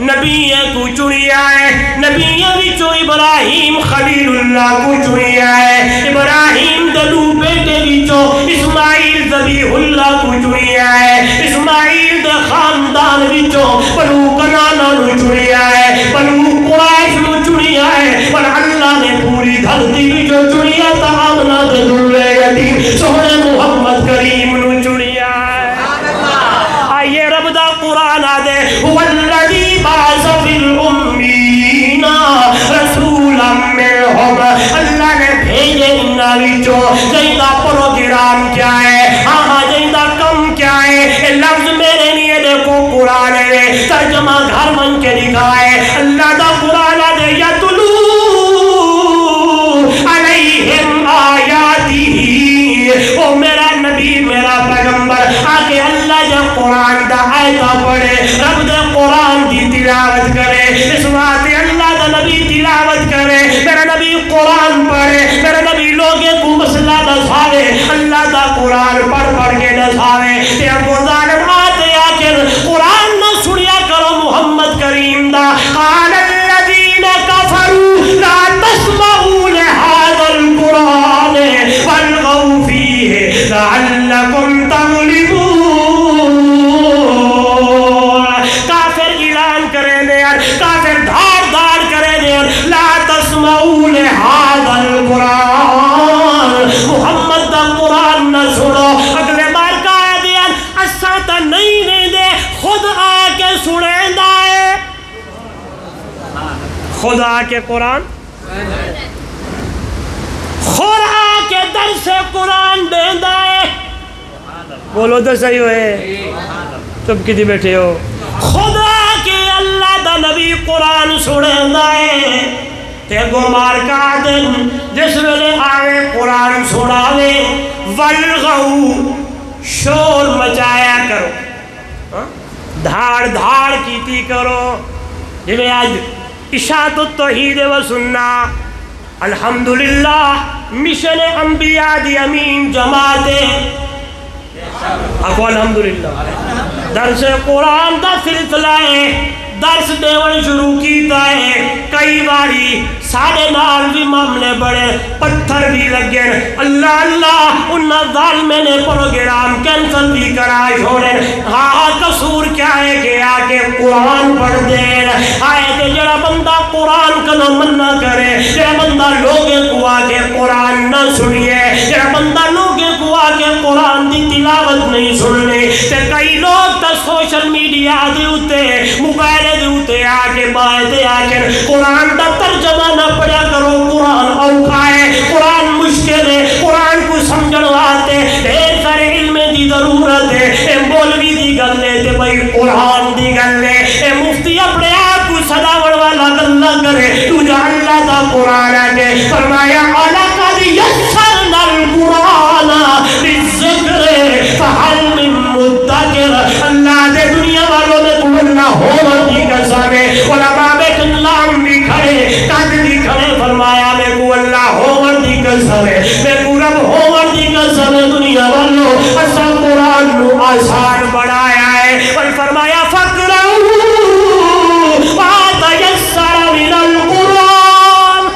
نبی کو چنیا ہے نبی وچوں ابراہیم خلیل اللہ کو چنیا ہے ابراہیم دلو بیٹے وچوں اسماعیل ذبیح اللہ کو چنیا ہے اسماعیل دے خاندان وچوں بنو کنانا نو چنیا ہے بنو قریش نو چنیا ہے پر اللہ نے پوری دھرتی وچوں چنیا تا آمنہ دے دلے یتیم سونے محمد کریم نو چنیا ہے۔ آئیے رب دا قرآن آدے هو الذی بعث فی الامیین رسولا منہم اللہ نے بھیجے انہاں وچوں جیندہ پروگرام کیا ہے ہاں جیندہ کم کیا ہے اے لفظ میرے لیے دیکھو قرآن ہے ترجمہ گھر من کے لکھا ہے اللہ دا قرآن آدے یتلو علیہم آیاتہ او میرا نبی میرا پیغمبر آگے اللہ جب قرآن دا آیتہ پڑھے رب دے قرآن دی تلاوت کرے اس وقت اللہ دا نبی تلاوت کرے میرا نبی قرآن پڑھے میرا نبی لوگے کو مسئلہ دساوے اللہ دا قرآن پڑھ کے دساوے تے ابو ظالم آتے آکر قرآن نہ سنیا کرو محمد کریم دا قال الذین کفروا لا تسمعوا لهذا القرآن والغوا فیہ لعلکم تغلبون۔ کافر اعلان کرے دے کافر دھار دھار کرے دے لا تسمعوا لهذا القرآن محمد دا قرآن نہ سنو اگلے بار کہا دیا اسا تا نہیں نہیں دے خود آ کے سنیں دائے خود آ کے قرآن خود آ کے درس قرآن دیندہ ہے بولو تو صحیح ہوئے چپ کی دی بیٹھے ہو خدا کے اللہ دا نبی قرآن سنیندہ ہے تے گمار کا دن جس ویلے آوے قرآن سناوے والغو شور مچایا کرو دھاڑ دھاڑ کیتی کرو جویں آج اشاعت التوحید و سننا الحمدللہ مشن انبیاء دی امین جماعتے اکو الحمدللہ درس قرآن دا سلسلہ ہے درس دیون شروع کیتا ہے کئی باری ساڑے نال بھی معاملے بڑے پتھر بھی لگے اللہ اللہ انہا ظالمیں نے پروگرام کینسل بھی کرا چھوڑے ہاں قصور کیا ہے کہ آگے کے قرآن پڑھ دے آئے تے جڑا بندہ قرآن کا نہ مننا کرے جڑا بندہ لوگے کو آگے قرآن نہ سنیے جڑا بندہ لوگے کو آگے قرآن دی تلاوت نہیں سننے تے کئی لوگ تا سوشل میڈیا دے ہوتے موبائل دے ہوتے آگے بائے دے آگے قرآن دا ترجمہ نہ پڑھا کرو قرآن اوکھا ہے قرآن مشکل ہے قرآن کو سمجھن واسطے ڈھیر سارے علم دی ضرورت ہے اے مولوی دی گل ہے تے بھائی قرآن دی گل ہے اے مفتی اپنے آپ کو سداوڑ والا گل نہ کرے تو جو اللہ دا قرآن ہے فرمایا وَلَقَدْ يَسَّرْنَا الْقُرْآنَ لِلذِّكْرِ فَهَلْ مِن مُدَّكِرٍ اللہ دے دنیا والوں میں تو اللہ ہومر کی قسم ہے علماء بیت اللہ بھی کھڑے قد بھی کھڑے فرمایا میں کو اللہ ہومر کی قسم ہے میں کو رب ہومر کی قسم ہے دنیا والوں اصل قرآن نو آسان بڑھایا ہے اور فرمایا فَقْرَوْا مَا تَيَسَّرَ مِنَ الْقُرْآنِ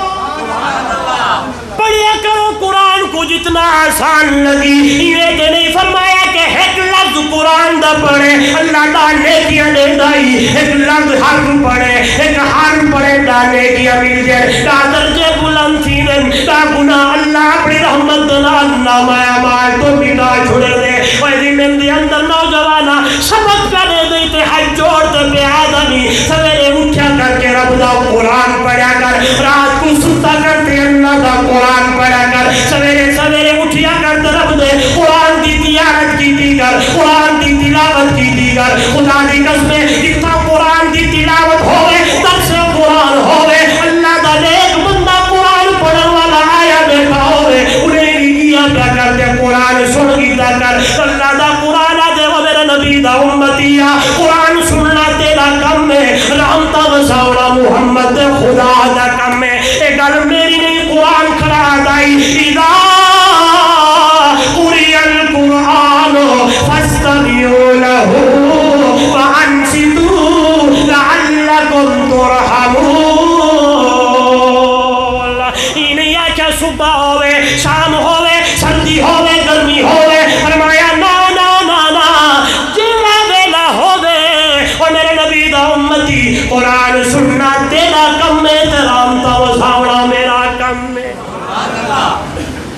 پڑھیا کرو قرآن کو جتنا آسان لگی یہ کہ نہیں فرمایا کہ ایک لفظ قرآن دا پڑھے اللہ دا نیکیاں دے دائی ایک لفظ حرف پڑھے ایک حرف پڑھے دا نیکیاں مل جائے دا درجے بلند تھیدن دا گناہ اللہ اپنی رحمت دنا اللہ مایا مال تو بنا چھوڑے دے ویدی من دی اندر نوجوانا سبق کرے دے تے حج جوڑ تے پہ آدمی سویرے اٹھا کر کے رب دا قرآن پڑھا کر رات کو ستا کرتے اللہ دا قرآن پڑھا کر سویرے سویرے اٹھیا کر تے رب دے قرآن دی تیارت کی دیگر قرآن دی تلاوت کی دیگر خدا دی قسمیں جتنا قرآن دی تلاوت ہوئے درس قرآن ہوئے اللہ دا نیک بندہ قرآن پڑھن والا آیا بیٹھا ہوئے انہیں بھی کیا کیا کرتے قرآن سن گیتا کر اللہ دا قرآن دے وہ میرے نبی دا امتیہ قرآن سننا تیرا کم ہے رحمتہ وساوڑا محمد خدا دا کم ہے ایک گل میری نہیں قرآن کھڑا دائی اذا قرئ القرآن فاستمعوا له وانصتوا لعلكم ترحمون یہ نہیں آچا صبح ہوئے شام ہوئے سردی ہوئے گرمی ہوئے فرمایا نا نا نا نا جیڑا ویلا ہوئے اور میرے نبی دا امتی قرآن سننا تیرا کم میں تیرام تا وزاوڑا میرا کم میں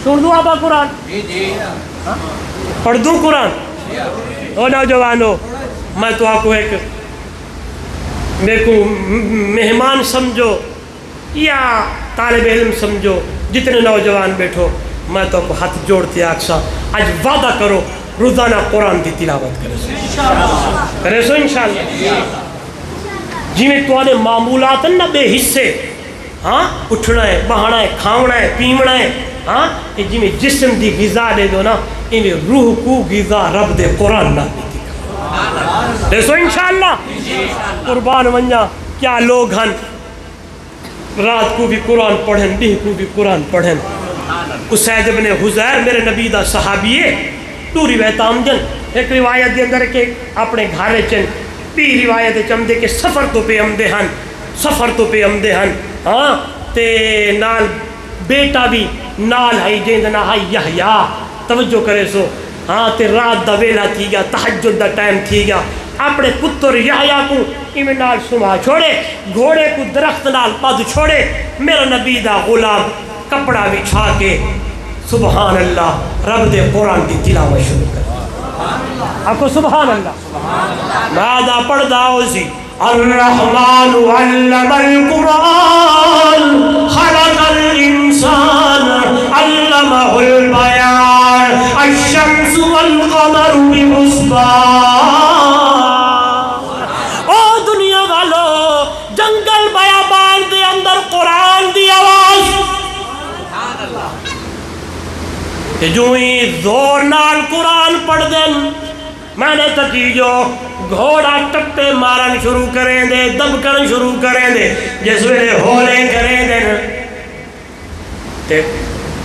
سن دوں آبا قرآن پڑھ دوں قرآن او نوجوانو میں تو آپ کو ایک میرے کو مہمان سمجھو یا طالب علم سمجھو جتنے نوجوان بیٹھو میں تو آپ کو ہاتھ جوڑتے آکسا آج وعدہ کرو روزانہ قرآن دی تلاوت کرے سو انشاءاللہ جی میں تو آنے معمولات نا بے حصے ہاں اٹھنا ہے بہانا ہے کھاؤنا ہے پیمنا ہے ہاں جی میں جسم دی غذا دے دو نا میں روح کو غذا رب دے قرآن نہ دے سو انشاءاللہ قربان ونجا کیا لوگ ہن رات کو بھی قرآن پڑھن دہ کو بھی قرآن پڑھن اسید ابن حزیر میرے نبی دا صحابی ہے تو روایت آمدن ایک روایت دے اندر کہ اپنے گھارے چن پی روایت چمدے کہ سفر تو پہ امدے ہن سفر تو پہ امدے ہن ہاں تے نال بیٹا بھی نال ہائی جیندنا ہائی یحییٰ توجہ کرے سو ہاں تے رات دا ویلا تھی گیا تہجد دا ٹائم تھی گیا اپنے پتر یحییٰ کو ایمیں نال سما چھوڑے گھوڑے کو درخت نال پد چھوڑے میرا نبی دا غلام کپڑا بچھا کے سبحان اللہ رب دے قرآن کی تلاوت شروع کر آپ کو سبحان اللہ ماذا پڑھ داؤ سی الرحمن علم القرآن خلق الانسان علمه البیان الشمس والقمر بحسبان او دنیا والو جنگل بیابان دے اندر قرآن دی آواز کہ جو ہی زور نال قرآن پڑھ دیں میں نے تکیجو گھوڑا ٹپے مارن شروع کریں دے دبکن شروع کریں دے جس ویلے ہولے کریں دے تے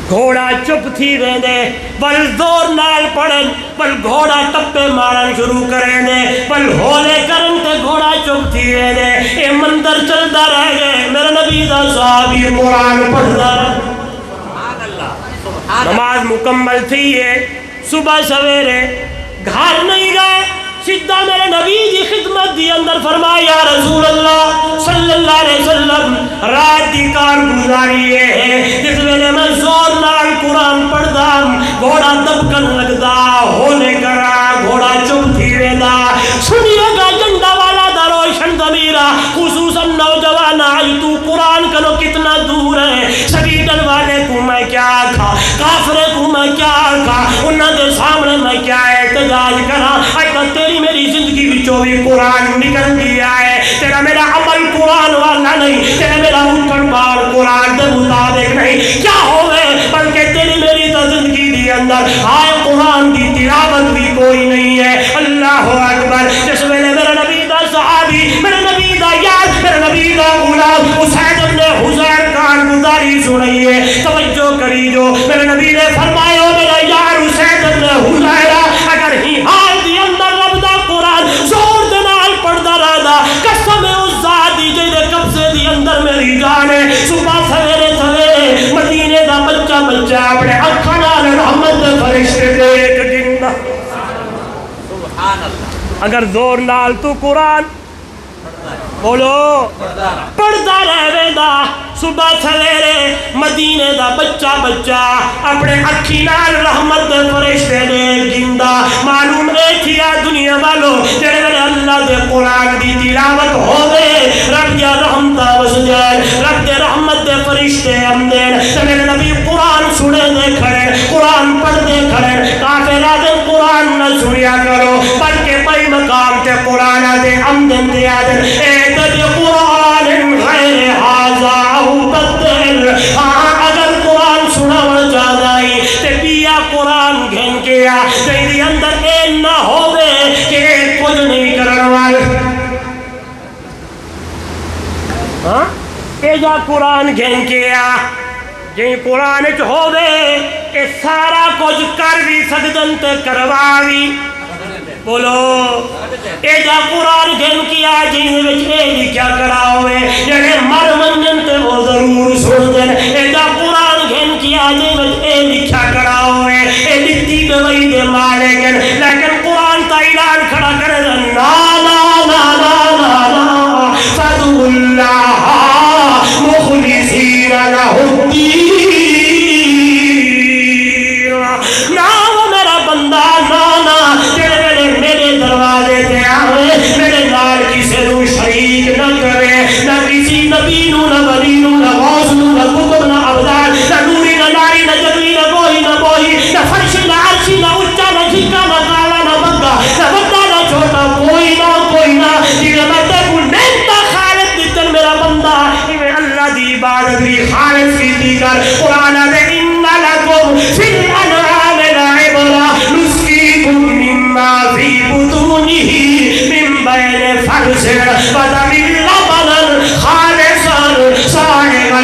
گھوڑا چپ تھی رہیں دے بل زور نال پڑھن بل گھوڑا ٹپے مارن شروع کریں دے بل ہولے کرن تے گھوڑا چپ تھی رہیں دے اے مندر چلتا رہ گئے میرا نبی دا صحابی قرآن پڑھتا رہا نماز مکمل تھی ہے صبح سویرے گھر نہیں گئے سیدھا میرے نبی دی خدمت دی اندر فرمایا رسول اللہ صلی اللہ علیہ وسلم رات دی کار گزاری ہے جس ویلے میں زور نال قرآن پڑھدا گھوڑا دبکن لگدا ہونے کرا گھوڑا چپ تھی ویدا سنیے گا جنڈا والا دا روشن ضمیرہ خصوصاً نوجوان آئی تو قرآن کنو کتنا دور ہے سبیدن والے کو میں کیا کھا کافرے کو میں کیا کھا انہاں دے سامنے میں کیا احتجاج کرا اگر تیری میری زندگی بچوں بھی قرآن نکل دیا ہے تیرا میرا عمل قرآن والا نہیں تیرا میرا اٹھن بار قرآن دے مطابق نہیں کیا ہوئے بلکہ تیری میری تو زندگی دی اندر آئے قرآن دی تلاوت بھی کوئی نہیں ہے اللہ اکبر جس ویلے میرا نبی دا صحابی میرا نبی دا یار میرا نبی دا غلام اسید ابن حضیر کار گزاری سنائیے توجہ کری جو میرے نبی نے فرمایا میرا یار اسید ابن حضیر اگر ہی حال دی اندر رب دا قرآن زور دنال پڑھدا رہدا قسم اس ذات دی جے قبضے دی اندر میری جان ہے صبح سویرے سویرے مدینے دا بچہ بچہ اپنے اکھاں نال رحمت دے فرشتے دیکھ گندا سبحان اللہ اگر زور نال تو قرآن بولو پڑھدا رہے دا صبح سویرے مدینے دا بچہ بچہ اپنے اکھی نال رحمت دے فرشتے دے گندا معلوم اے تھیا دنیا والو جڑے میرے اللہ دے قرآن دی تلاوت ہوے رب یا رحمتہ وسجد رب دے رحمت دے فرشتے امدین تے میرے نبی قرآن سنے دے کھڑے قرآن پڑھ دے کھڑے کافرہ دے قرآن نہ سنیا کرو بلکہ بھائی مقام تے قرآن دے امدن دے آدن اے تے قرآن غیر حاضر بدل اگر قرآن سناون چاہدائی تے پیا قرآن گھن کے آ تیری اندر اے نہ ہوئے کہ کچھ نہیں کرن والے ہاں اے جا قرآن گھن کے آ جی قرآن چ ہوئے اے سارا کچھ کر بھی سکدن تے کرواوی بولو اے جا قرآن گھن کیا جن وچ اے لکھیا کرا ہوئے جڑے مر منجن تے وہ ضرور سن دین اے جا قرآن گھن کیا جن وچ اے لکھیا کرا ہوئے اے لکھتی بوئی دے مالکن لیکن قرآن تا اعلان کھڑا کر دے نا نا نا نا نا نا فدعوا اللہ مخلصین لہ الدین نا وہ میرا بندہ نا نا دروازے تے آوے میرے نال کسے نو شریک نہ کرے نہ کسی نبی نو نہ ولی نو نہ غوث نو نہ قطب نہ ابدال نہ نوری نہ ناری نہ جبری نہ کوئی نہ بوئی نہ فرش نہ عرشی نہ اچا نہ جھکا نہ کالا نہ بگا نہ بڑا نہ چھوٹا کوئی نہ جیڑا میں تے کو نعمت خالق دتن میرا بندہ ایویں اللہ دی عبادت بھی خالص کی کر قرآن دے ان لکم فی الانعام لعبرہ نسقیکم مما فی بطونہ من بین فرث ودم لبنا خالصا سائغا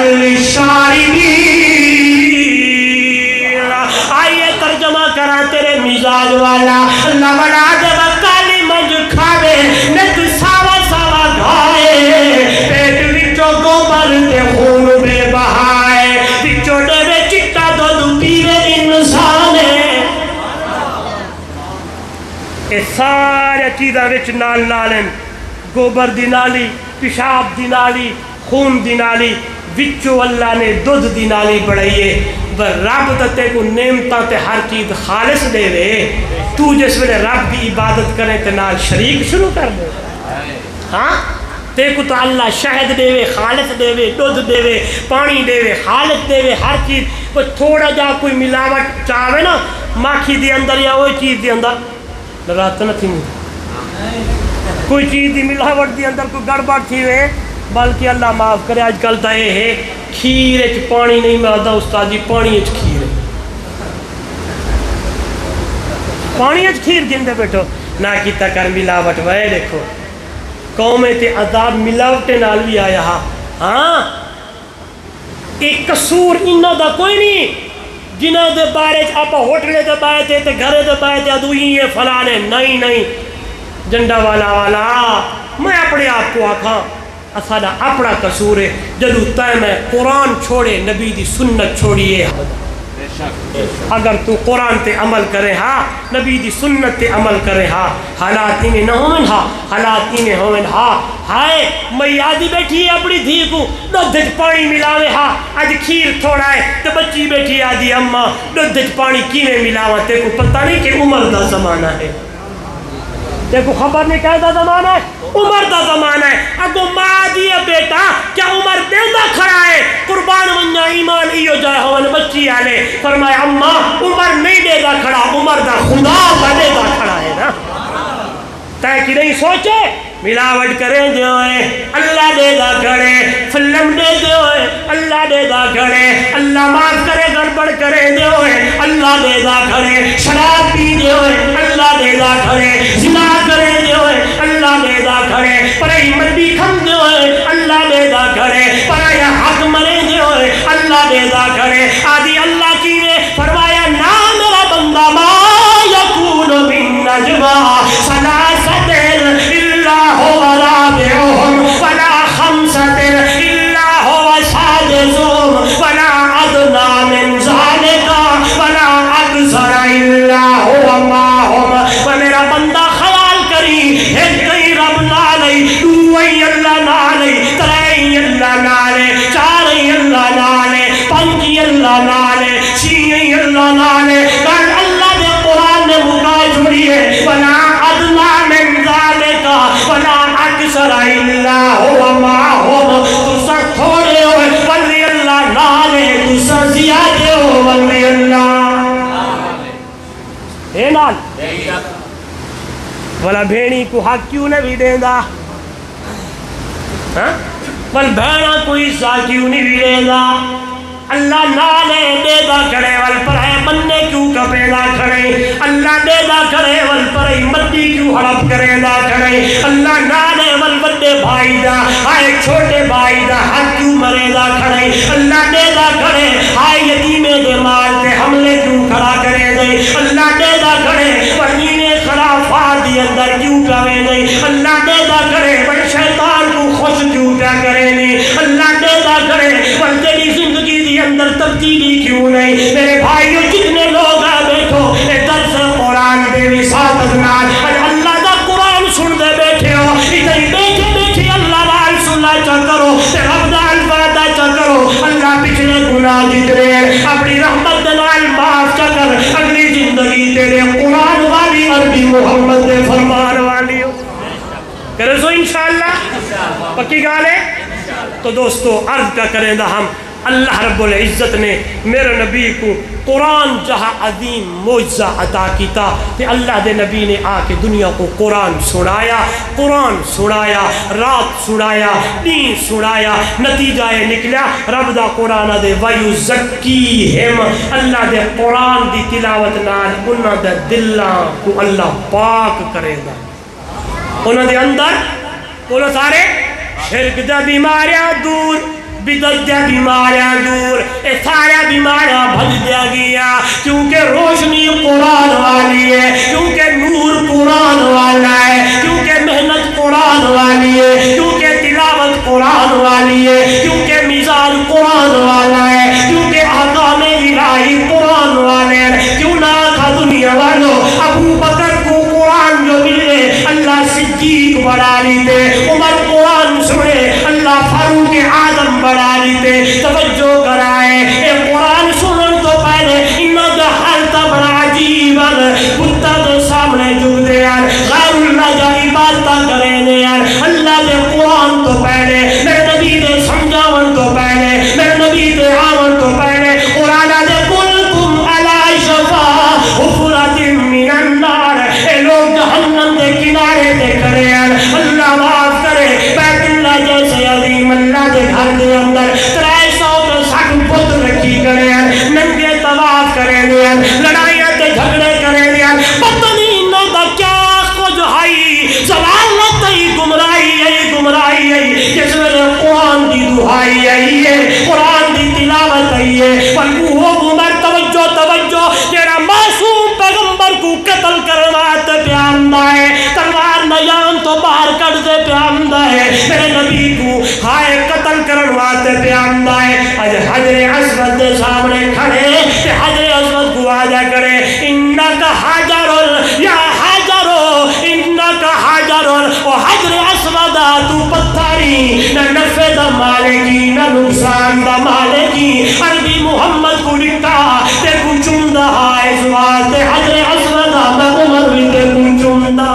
للشاربین آئیے ترجمہ کرا تیرے مزاج والا لبنا جب کالی منج کھاوے نت ساوا ساوا گھائے پیٹ وچوں گوبر تے خون بے بہائے وچوں ڈے چٹا دودھ پیوے انسان اے سارے چیزاں وچ نال نالن گوبر دی نالی پیشاب دی نالی خون دی نالی وچوں اللہ نے دودھ دی نالی بڑھائیے رب تے کو نعمتاں تے ہر چیز خالص دے وے تو جس ویلے رب دی عبادت کرے تے نال شریک شروع کر دے ہاں تے کو تو اللہ شہد دے وے خالص دے وے دودھ دے وے پانی دے وے خالص دے وے ہر چیز کوئی تھوڑا جا کوئی ملاوٹ چاہے نا ماکھی دی اندر یا وہی چیز دی اندر رات نہ تھی کوئی چیز دی ملاوٹ دی اندر کوئی گڑبڑ تھی وے بلکہ اللہ معاف کرے آج کل تا یہ ہے کھیر اچ پانی نہیں ملتا استاد جی پانی اچ کھیر ہے پانی اچ کھیر جن دے بیٹھو نہ کیتا کر ملاوٹ وے دیکھو قوم تے عذاب ملاوٹے نال بھی آیا ہاں ایک قصور انہاں دا کوئی نہیں جنہاں دے بارے آپ ہوٹلے دے بائے تے گھرے دے بائے تے ادو ہی یہ فلانے نہیں جنڈا والا میں اپنے آپ کو آکھاں اساڈا اپنا قصور ہے جدو تے میں قرآن چھوڑے نبی دی سنت چھوڑیے اگر تو قرآن تے عمل کرے ہاں نبی دی سنت تے عمل کرے ہاں حالات میں نہ ہوئن ہاں حالات میں ہوئن ہاں ہائے میں آدھی بیٹھی ہے اپنی دھی کو دودھ پانی ملاوے ہاں آج کھیر تھوڑا ہے تو بچی بیٹھی آدھی اماں دودھ پانی کیویں ملاوا تے کو پتہ نہیں کہ عمر دا زمانہ ہے دیکھو خبر نہیں کہتا زمانہ ہے عمر دا زمانہ ہے اگو ماں دیا بیٹا کیا عمر دیندہ کھڑا ہے قربان منجا ایمان ایو جائے ہوئے بچی آلے فرمائے اماں عمر نہیں دے دا کھڑا عمر دا خدا بنے دا کھڑا ہے نا تاں کی نہیں سوچے ملاوٹ کریں جو ہے اللہ دے دا کھڑے فلم دے جو ہے اللہ دے دا کھڑے اللہ معاف کرے گڑبڑ کرے جو ہے اللہ دے دا کھڑے شراب پی جو ہے اللہ دے دا کھڑے زنا کرے جو ہے اللہ دے دا کھڑے پرائی مندی کھم جو ہے اللہ دے دا کھڑے پرائی حق مرے جو ہے اللہ دے دا کھڑے آدھی اللہ کی نے فرمایا نا میرا بندہ ما یکون من نجوا ثلاثۃ الا هو رابعهم ولا خمسة الا هو سادسهم ولا ادنى من ذلك ولا اکثر الا هو معهم ومیرا بندہ خیال کری ایک کئی رب نالے دوئی اللہ نالے ترئی اللہ نالے چارئی اللہ نالے پنجی اللہ نالے چھئی اللہ نالے کل اللہ دے قرآن نے مکائے جڑی ہے ولا ادنا من ذالک ولا اکثر الا هو معهم تو سر تھوڑے ہوئے ولی اللہ نالے تو سر زیادے ہو ولی اللہ اے نال والا بھیڑی کو حق کیوں نہ بھی دیں دا بل بھیڑا کوئی حصہ کیوں نہیں بھی دیں دا اللہ نالے دے دا کھڑے ول پر ہے مننے کیوں کپے دا کھڑے اللہ دے دا کھڑے ول پر ہے مدی کیوں ہڑپ کرے دا کھڑے اللہ نالے ول بڑے بھائی دا آئے چھوٹے بھائی دا حق کیوں مرے دا کھڑے اللہ دے دا کھڑے آئے یتیمے دے مال تے حملے کیوں کھڑا کرے دے اللہ دے دا کھڑے ورنینے خرافات دی اندر کیوں کرے دے اللہ دے دا کھڑے ور شیطان کو خوش کیوں کیا کرے نہیں اللہ دے دا کھڑے ور تیری زندگی دی اندر تبدیلی کیوں نہیں میرے بھائیو جتنے لوگ ہیں بیٹھو اے درس قرآن دے وساط ازنال اللہ دا قرآن سن دے بیٹھے ہو اتنی بیٹھے بیٹھے اللہ نال سننا چا کرو رب دا الفادہ چا کرو اللہ پچھلے گناہ جتنے اپنی رحمت نال معاف چا کر اگلی زندگی تیرے قرآن والی عربی محمد دے فرمان والی ہو کرے سو انشاءاللہ پکی گالے تو دوستو عرض کا کریں دا ہم اللہ رب العزت نے میرے نبی کو قرآن جہاں عظیم معجزہ عطا کیتا کہ اللہ دے نبی نے آ کے دنیا کو قرآن سنایا رات سنایا دین سنایا نتیجہ نکلا رب دا قرآن دے وَيُزَكِّيهِمْ اللہ دے قرآن دی تلاوت نال انہاں دے دلاں کو اللہ پاک کرے گا انہاں دے اندر بولو سارے شرک دا بیماریاں دور بدعت دا بیماریاں دور اے سارا بیماریاں بھج دیا گیا کیونکہ روشنی قرآن والی ہے کیونکہ نور قرآن والا ہے کیونکہ محنت قرآن والی ہے کیونکہ تلاوت قرآن والی ہے کیونکہ میزان قرآن والا ہے کیونکہ احکام الہی قرآن والے ہیں کیوں نہ کھا دنیا والوں ابو بکر کو قرآن جو ملے اللہ صدیق بڑھا لیتے عمر قرآن سنے اللہ فاروق اعظم بڑھا لیتے توجہ کرائے اے قرآن سنن تو پہلے انہوں دا حالتا بڑا عجیبا کتا دے سامنے جو دے یار غیر اللہ جا عبادتا کرے دے یار اللہ دے قرآن تو پہلے میرے نبی دے سمجھاون تو پہلے میرے نبی دے آون تو پہلے قرآن دے قلتم علی شفا حفرت من النار اے لوگ جہنم دے کنارے دے کرے یار اللہ معاف کرے بیت اللہ جیسے عظیم اللہ دے گھر دے اندر 360 بت رکھی کرے یار ننگے طواف کرے یار لڑائیاں تے جھگڑے کرے یار پتہ نہیں نہ دا کیا کچھ ہائی ضلالت ای گمراہی ای جس میں قرآن دی دعائی آئی ہے قرآن دی تلاوت آئی ہے پر وہ عمر توجہ تیرا معصوم پیغمبر کو قتل کرواتے پیامدہ ہے تلوار نیام تو باہر کر دے پیامدہ ہے میرے نبی کو ہائے قتل کرواتے پیامدہ ہے حجر اسود دے سامنے کھڑے حجر دیا کرے انکا حجر یا حجر انکا حجر او حجر اسود تو پتھری نہ نفع دا مالکی نہ نقصان دا مالکی عربی محمد کو لکھا تے کو چندہ اس واسطے حجر اسود میں عمر بھی تے کو چندہ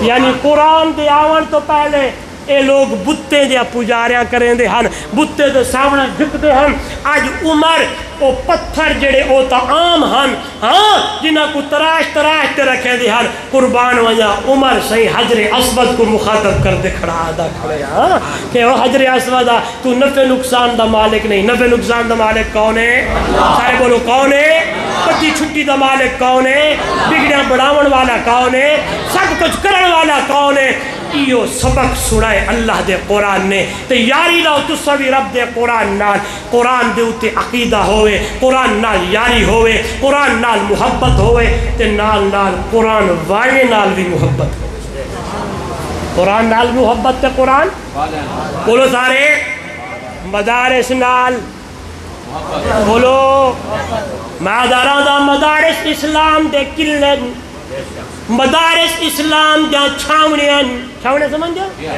یعنی قرآن دے آون تو پہلے اے لوگ بتے دیا پجاریاں کریں دے ہن بتے دے سامنے جھک دے ہن آج عمر او پتھر جڑے او تا عام ہن ہاں جنہ کو تراش تراش تے رکھے دے ہن قربان وجہ عمر صحیح حجر اسود کو مخاطب کر دے کھڑا آدھا کھڑے ہاں کہ وہ حجر اسود تو نفع نقصان دا مالک نہیں نفع نقصان دا مالک کون ہے سارے بولو کون ہے پتی چھٹی دا مالک کون ہے بگڑیاں بڑھاون والا کون ہے سب کچھ کرن والا کون ہے ایو سبق سنائے اللہ دے قرآن نے تے یاری لاؤ تسوی رب دے قرآن نال قرآن دے اتے عقیدہ ہوئے قرآن نال یاری ہوئے قرآن نال محبت ہوئے تے نال نال قرآن والے نال بھی محبت ہوئے قرآن نال محبت تے قرآن بولو سارے مدارس نال بولو مادارہ دا مدارس اسلام دے کلن مدارس اسلام جا چھاونیاں چھاونے سمجھ جا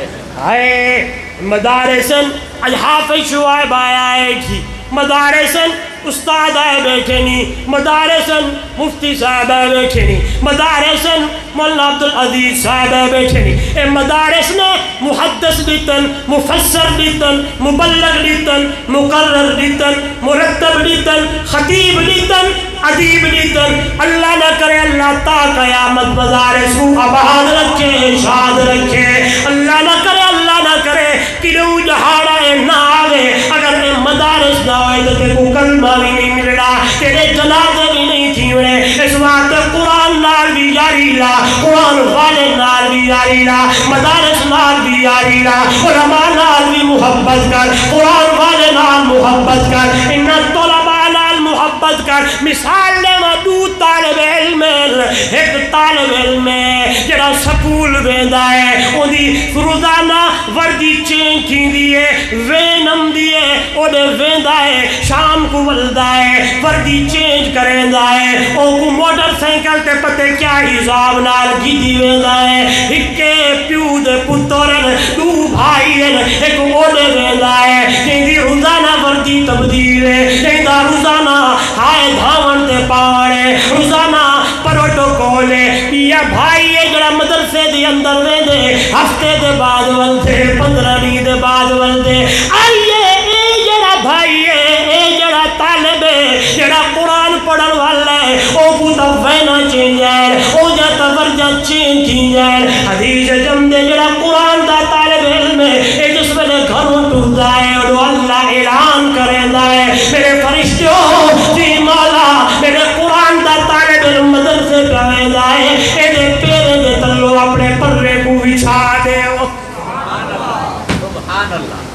آئے مدارسن آج حافظ شعائب آیا ہے تھی مدارسن استاد آئے بیٹھے نہیں مدارسن مفتی صاحب آئے بیٹھے نہیں مدارسن مولانا عبدالعزیز صاحب آئے بیٹھے نہیں اے مدارس نے محدث لیتن مفسر لیتن مبلغ لیتن مقرر لیتن مرتب لیتن خطیب لیتن عدیب لیتن اللہ نہ کرے اللہ تا قیامت مدارس کو آباد رکھے شاد رکھے اللہ نہ کرے اللہ نہ کرے کلو جہاڑا نہ آوے اگر اے مدارس نہ ہوئے تو تے کو کلمہ بھی نہیں ملنا تیرے جنازے بھی نہیں تھیوڑے اس وقت قرآن نال بھی یاری لا قرآن والے نال بھی یاری لا مدارس نال بھی یاری لا علماء نال بھی محبت کر قرآن والے نال محبت کر ان طلباء نال محبت کر مثال لے دو طالب علم ایک طالب علم جڑا سکول ویندا ہے اودی روزانہ وردی چینج تھیندی ہے وینم دی ہے اودے ویندا ہے شام کو ولدا ہے وردی چینج کریندا ہے او کو موٹر سائیکل تے پتے کیا حساب نال گیدی ویندا ہے ہکے پیو دے پترن دو بھائی ایک اودے ویندا ہے جیندی روزانہ وردی تبدیل ہے جیندا روزانہ ہائے دھاون تے پاڑے روزانہ پروٹوکول ہے یا بھائی ہے جڑا مدرسے دی اندر ویندے ہفتے دے بعد ولدے 15 دن دے بعد ولدے آئیے اے جڑا بھائی ہے اے جڑا طالب ہے جڑا قرآن پڑھن والا ہے او کو تا وینا چینج ہے او جا تورجہ چینج تھی جائے حدیث جم دے جڑا قرآن دا طالب علم ہے اے جس ویلے گھروں ٹوٹا ہے اور اللہ اعلان کریندا ہے میرے فرشتوں جی مولا میرے قرآن دا طالب علم مدرسے پہندا ہے اے دے پیرے دے تلو اپنے پرے کو بچھا دے سبحان اللہ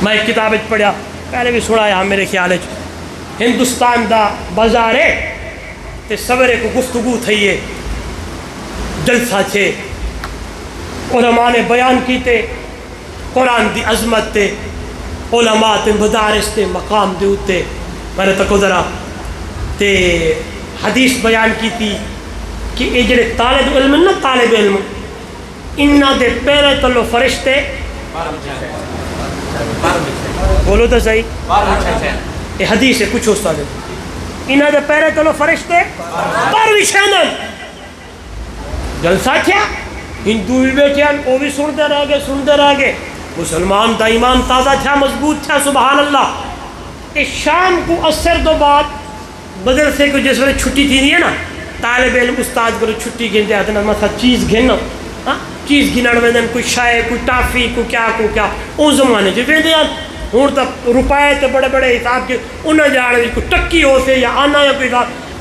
میں ایک کتاب پڑھیا پہلے بھی سنایا میرے خیال ہندوستان دا بازار ہے تے سویرے کو گفتگو تھئی ہے جلسہ چھے علماء نے بیان کیتے قرآن دی عظمت تے علماء تے مدارس تے مقام دے ہوتے میں نے تکو ذرا تے حدیث بیان کی تھی کہ یہ جڑے طالب علم نہ طالب علم انہاں دے پیرے تلو فرشتے بولو تو صحیح یہ حدیث ہے کچھ استاد انہاں دے پیرے تلو فرشتے پر وچھانن جلسہ کیا ہندو بھی بیٹھے ہیں وہ بھی سنتے رہ گئے مسلمان دا ایمان تازہ تھا مضبوط تھا سبحان اللہ اس شام کو اثر دو بعد مدرسے کو جس وقت چھٹی تھی نہیں ہے نا طالب علم استاد کو چھٹی گھنتے آتے ہیں مثلا چیز گھننا چیز گھنن ویندن کوئی شائع کوئی ٹافی کوئی کیا او زمانے جو ویندے ہیں ہوں تو روپائے تے بڑے بڑے حساب کے انہیں جانے کوئی ٹکی ہو سے یا آنا یا کوئی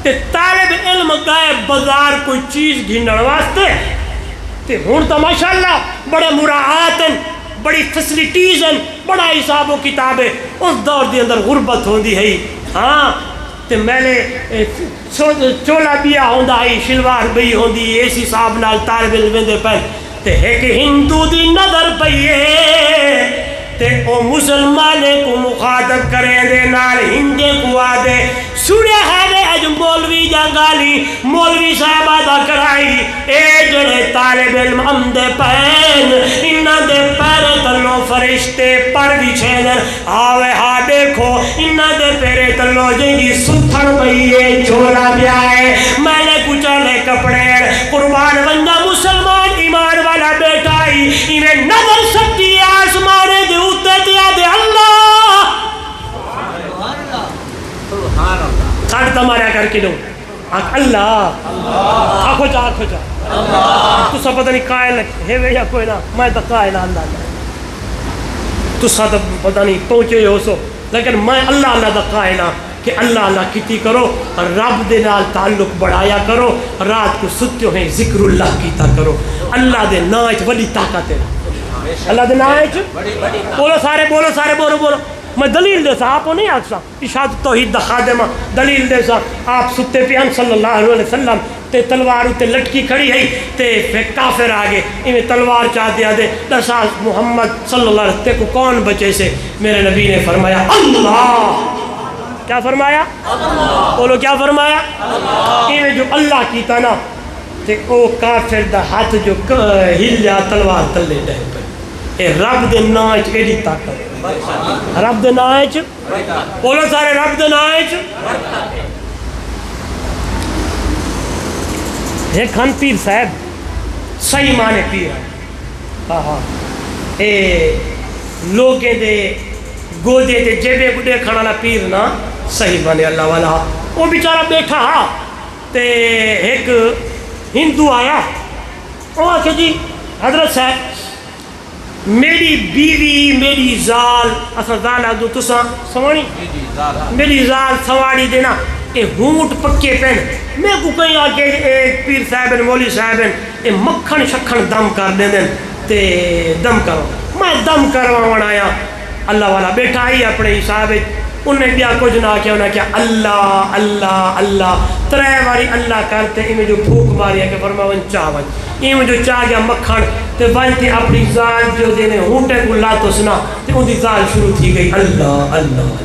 تے طالب علم گئے بازار کوئی چیز گھنن واسطے تے ہوں تو ماشاءاللہ بڑے مراعات ہیں بڑی فیسلٹیز ہیں بڑا حساب و کتاب ہے اس دور دے اندر غربت ہوندی ہے ہاں تے میں نے چولا بیا ہوندا ہے شلوار بئی ہوندی اس حساب نال طالب علم دے پہ تے ایک ہندو دی نظر پئی ہے تے او مسلمانے کو مخاطب کریں دے نال ہندے کو آدے سوڑے ہے دے اج مولوی جانگالی مولوی صاحبہ دا کرائی اے جڑے طالب علم امدے پین انہ دے پیرے تلو فرشتے پر بچھے در آوے ہاں دیکھو انہ دے پیرے تلو جنگی ستھڑ بھئیے چھوڑا بیائے میں نے کچھلے کپڑے قربان بندہ مسلمان ایمان والا بیٹائی انہیں نظر سکتی آسمانے دے ہوتے دیا دے اللہ ساڑھ تمہارا کر کے دو اللہ آنکھو چا تو سب پتہ نہیں قائل ہے یا کوئی نہ میں تو قائل اللہ تو سب پتہ نہیں پہنچے ہو سو لیکن میں اللہ اللہ دا قائل ہاں کہ اللہ اللہ کیتی کرو رب دے نال تعلق بڑھایا کرو رات کو ستیو ہیں ذکر اللہ کیتا کرو اللہ دے ناچ ولی طاقت ہے اللہ دے ناچ بولو سارے بولو میں دلیل دے سا آپ کو نہیں آکسا اشاد توحید دا خادمہ دلیل دے سا آپ ستے پیان صلی اللہ علیہ وسلم تے تلوار تے لٹکی کھڑی ہے تے پھر کافر آگے انہیں تلوار چاہ دیا دے دسا محمد صلی اللہ علیہ وسلم تے کو کون بچے سے میرے نبی نے فرمایا اللہ کیا فرمایا بولو کیا فرمایا انہیں جو اللہ کیتا نا تے او کافر دا ہاتھ جو ہلیا تلوار تلے دے اے رب دے ناچ ایڈی طاقت رب دے ناچ بولو سارے رب دے ناچ ایک خان پیر صاحب صحیح مانے پیر اے لوگے دے گودے دے جیبے گڈے کھڑانا پیر نا صحیح مانے اللہ والا وہ بیچارہ بیٹھا ہا تے ایک ہندو آیا وہ آکھے جی حضرت صاحب میری بیوی میری زال اصلا زال آدھو تسا سوانی میری زال سواری دینا اے ہونٹ پکے پہن میں کو کہیں آکے ایک پیر صاحبن مولی صاحبن اے مکھن شکھن دم کر دیں دیں تے دم کرو میں دم کروانا آیا اللہ والا بیٹھا ہی اپنے حساب انہیں بیا کچھ نہ کیا انہیں کیا اللہ اللہ اللہ ترے باری اللہ کرتے انہیں جو پھوک ماری ہے کہ فرماون چاہ ون انہیں جو چاہ گیا مکھن تے وانتی اپنی زال جو دینے ہونٹے کو لاتو سنا تے ان دی زال شروع تھی گئی اللہ اللہ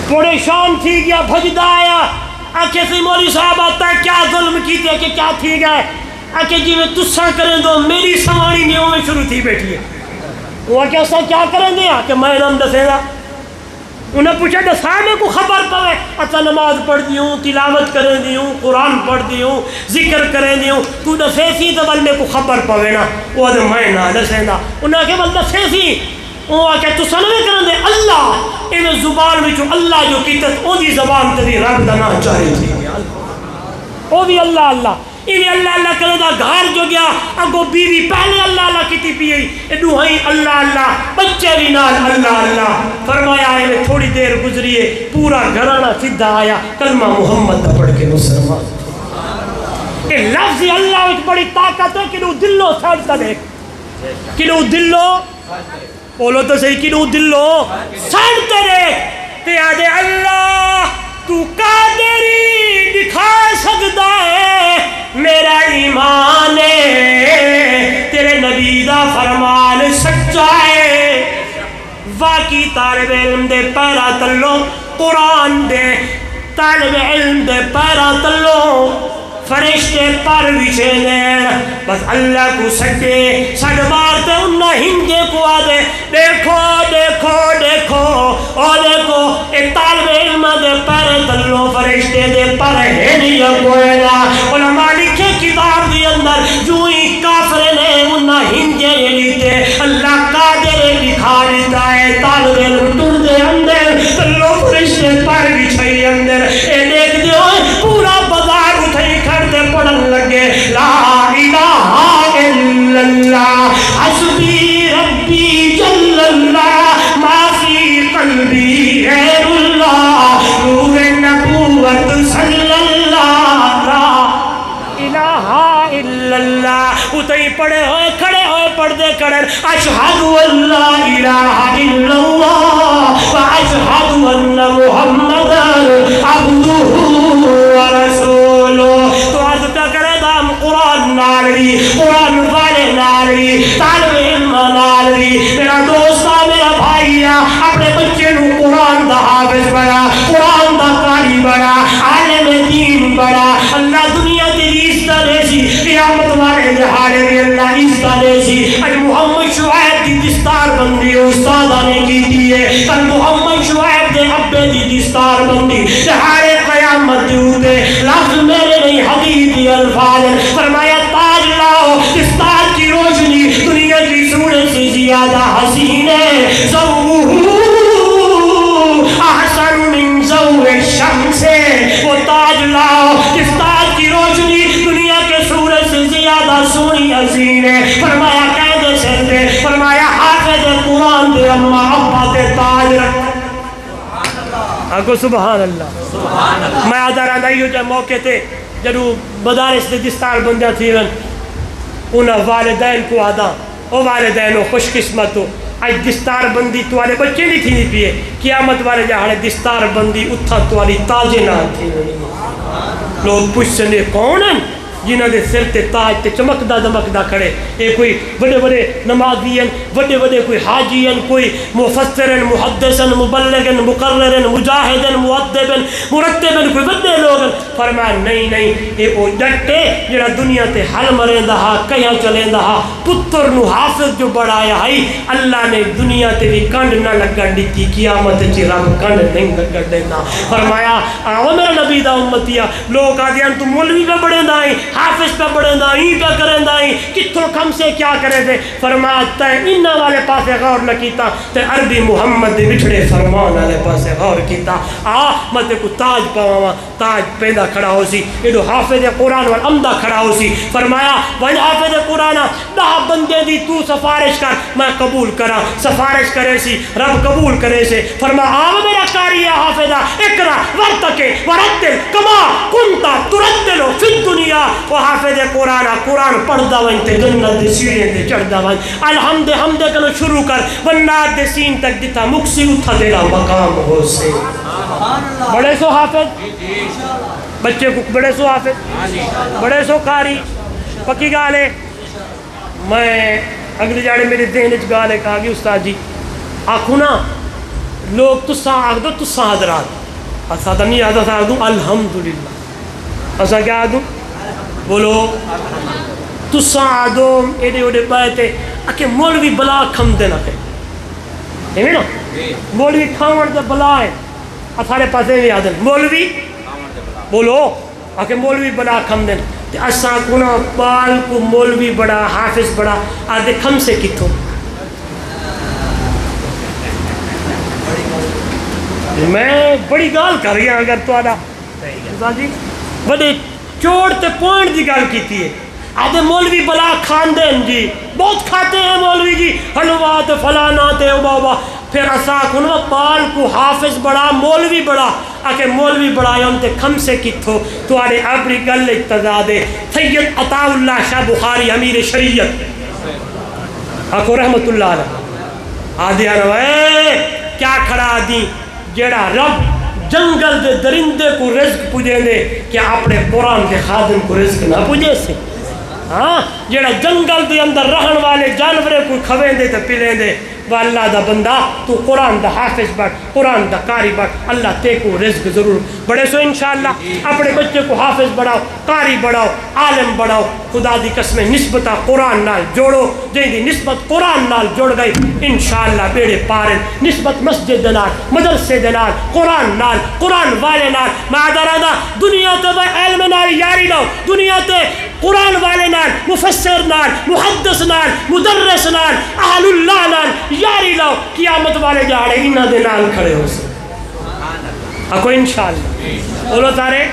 پریشان تھی گیا بھجدہ آیا آکھے سی مولی صاحب آتا ہے کیا ظلم کیتے کہ کیا تھی گئے آکھے جی میں تسا کریں دو میری سواری نیوں میں شروع تھی بیٹھی ہے وہ کیا سا کیا کریں دے کہ میں نام دسے گا انہیں پوچھا دسانے کو خبر پوے اچھا نماز پڑھ دیوں تلاوت کریں دیوں قرآن پڑھ دیوں ذکر کریں دیوں تو دسے سی تو بل میں کو خبر پوے نا وہ دے میں نہ دسے گا انہیں کہ بل دسے سی وہ آکے تو سنوے کریں دے اللہ انہیں زبان میں جو اللہ جو کیتت او دی زبان تری رب دنا چاہی تھی او بھی اللہ اللہ انہیں اللہ اللہ کرے دا گھر جو گیا اگو بیوی پہلے اللہ اللہ کیتی پیئی دوہائی اللہ اللہ بچے بھی نال اللہ اللہ فرمایا انہیں تھوڑی دیر گزریے پورا گھرانہ سدھا آیا کلمہ محمد پڑھ کے مسلمان کہ لفظ اللہ وچ بڑی طاقت ہے کہ نو دلو سڑتا دیکھ کہ نو دلو بولو تو صحیح کہ نو دلو سڑتے دیکھ تے آدھے اللہ تو قادری دکھا سکتا ہے میرا ایمان ہے تیرے نبی دا فرمان سچا ہے واقعی طالب علم دے پیرا تلو قرآن دے طالب علم دے پیرا تلو فرشتے پر بچھے دیں بس اللہ کو سکے سڑ مارتے انہا ہنجے کو آدھے دیکھو دیکھو دیکھو اور دیکھو ایک طالب علم دے پر تلو فرشتے دے پر ہے نہیں کوئلہ علماء لکھے کتاب دی اندر جو ہی کافر نے انہا ہنجے لیتے اللہ قادر دکھا لیتا ہے طالب علم ٹور دے اندر تلو فرشتے پر بچھے اندر اے دیکھ دیو پورا بازار اٹھائی پڑھن لگے لا الہ الا اللہ حسبی ربی جل اللہ ما فی قلبی غیر اللہ نور نبوت صلی اللہ لا الہ الا اللہ اتائی پڑھے ہوئے کھڑے ہوئے پڑھتے کھڑے اشہد ان لا الہ الا اللہ و اشہد ان محمد عبدہ ورسولہ قرآن نالری قرآن والے نال بھی طالب علم نال بھی میرا دوست میرا بھائی اپنے بچے نو قرآن دا حافظ بنا قرآن دا قاری بنا عالم دین بنا اللہ دنیا دی عزت دے سی قیامت والے دہاڑے میں اللہ عزت دے سی اج محمد شعیب دی دستار بندی استاد نے کی ہے کل محمد شعیب دے ابے دی دستار بندی دہاڑے قیامت دے لفظ میرے نہیں حدیث دی الفاظ فرمایا تاج لاؤ دستار کی روشنی دنیا کی سورج سے زیادہ حسین ہے ضوء احسن من ضوء الشمس وہ تاج لاؤ جس تاج کی روشنی دنیا کے سورج سے زیادہ سونی حسین ہے فرمایا قید سر دے فرمایا حافظ قرآن دے اما ابا دے تاج رکھ آگو سبحان اللہ میں آدھا رہا نہیں ہو جائے موقع تے جنہوں مدارس دے دستار بندہ تھی انہاں والدین کو آدھا او والدین خوش قسمت ہو آج دستار بندی تو والے بچے نہیں تھی پیے قیامت والے جہاں دستار بندی اتھا تو والی تاجے نہ تھی لوگ پوچھنے کون ہیں جنہوں نے سر تے تاج تے چمکدا دمکدا کھڑے اے کوئی بڑے بڑے نمازی ہیں بڑے بڑے کوئی حاجی ہیں کوئی مفسر ہیں محدث ہیں مبلغ ہیں مقرر ہیں مجاہد ہیں مؤدب ہیں مرتب ہیں کوئی بڑے لوگ ہیں فرمایا نہیں نہیں اے او جٹے جڑا دنیا تے حل مریندا ہا کہیں چلیندا ہا پتر نو حافظ جو بڑھایا ہے اللہ نے دنیا تے بھی کنڈ نہ لگن دیتی قیامت وچ رب کنڈ نہیں لگن دیندا فرمایا آو میرا نبی دا امتیا لوگ آدیاں تو مولوی پہ بڑھیندا ہے حافظ پہ بڑھیں دا ہی پہ کریں دا ہی کتھوں کم سے کیا کرے دے فرمایا تے انہ والے پاسے غور نہ کیتا تے عربی محمد دے بچھڑے فرمان والے پاسے غور کیتا مت کو تاج پاواں تاج پیندا کھڑا ہو سی ایڈو حافظ قرآن وال عمدہ کھڑا ہو سی فرمایا ون حافظ قرآن 10 بندے دی تو سفارش کر میں قبول کرا سفارش کرے سی رب قبول کرے سے فرمایا آو میرا قاری ہے حافظہ اقرا ورتقے ورتل کما کنتا ترتلو فی الدنیا وہ حافظ قرآن قرآن پڑھدا ون تے جنت دے سیڑھیاں تے چڑھدا ون الحمد حمد کلو شروع کر ونات دے سین تک دتا مکسی اتھا تیرا مقام ہو سے بڑے سو حافظ بچے کو بڑے سو حافظ بڑے سو قاری پکی گالے میں اگلی جاڑے میرے ذہن وچ گالے کہا گی استاد جی آکھو نا لوگ تساں آکھ دو تساں حضرات اسا نہیں آدھا سا آکھ دوں الحمدللہ اسا کیا آکھ دوں بولو تساں آدھو ایڈے اوڈے پائے اکے مولوی بلا کھم دینا کہیں ہے نا مولوی کھاون دے بلا ہے سارے پاسے بھی آدھن مولوی بولو اکے مولوی بلا کھم دینا تے اساں کنا بال کو مولوی بڑا حافظ بڑا آدھے کھم سے کتھو میں بڑی گال کر رہی ہوں اگر تو آدھا جی بڑے چوڑ تے پوائنٹ دی گل کیتی ہے آدھے مولوی بلا کھان دیں جی بہت کھاتے ہیں مولوی جی حلوہ تے فلانا تے بابا پھر اسا کنو پال کو حافظ بڑا مولوی بڑا آکے مولوی بڑا یوں تے کھم سے کتھو تو آرے اپنی گل اقتضا دے سید عطا اللہ شاہ بخاری امیر شریعت آکو رحمت اللہ علیہ آدھے آنوے کیا کھڑا دی جیڑا رب جنگل دے درندے کو رزق پوجے دے کیا اپنے قرآن کے خادم کو رزق نہ پوجے سے ہاں جیڑا جنگل دے اندر رہن والے جانورے کو کھویں دے تے پلیں دے وہ اللہ دا بندہ تو قرآن دا حافظ بڑھ قرآن دا قاری بڑھ اللہ تے کو رزق ضرور بڑے سو انشاءاللہ اپنے بچے کو حافظ بڑھاؤ قاری بڑھاؤ عالم بڑھاؤ خدا دی قسمیں نسبتہ قرآن نال جوڑو جہیں دی نسبت قرآن نال جوڑ گئی انشاءاللہ بیڑے پارن نسبت مسجد دنال مدرسے دنال قرآن نال قرآن والے نال مادرانا دنیا تے وہ علم نال یاری لو دنیا تے قرآن والے نال مفسر نال محدث نال مدرس نال اہل اللہ نال یاری لو قیامت والے جاڑے انہ دے نال کھڑے ہو سے اکو انشاءاللہ بولو تارے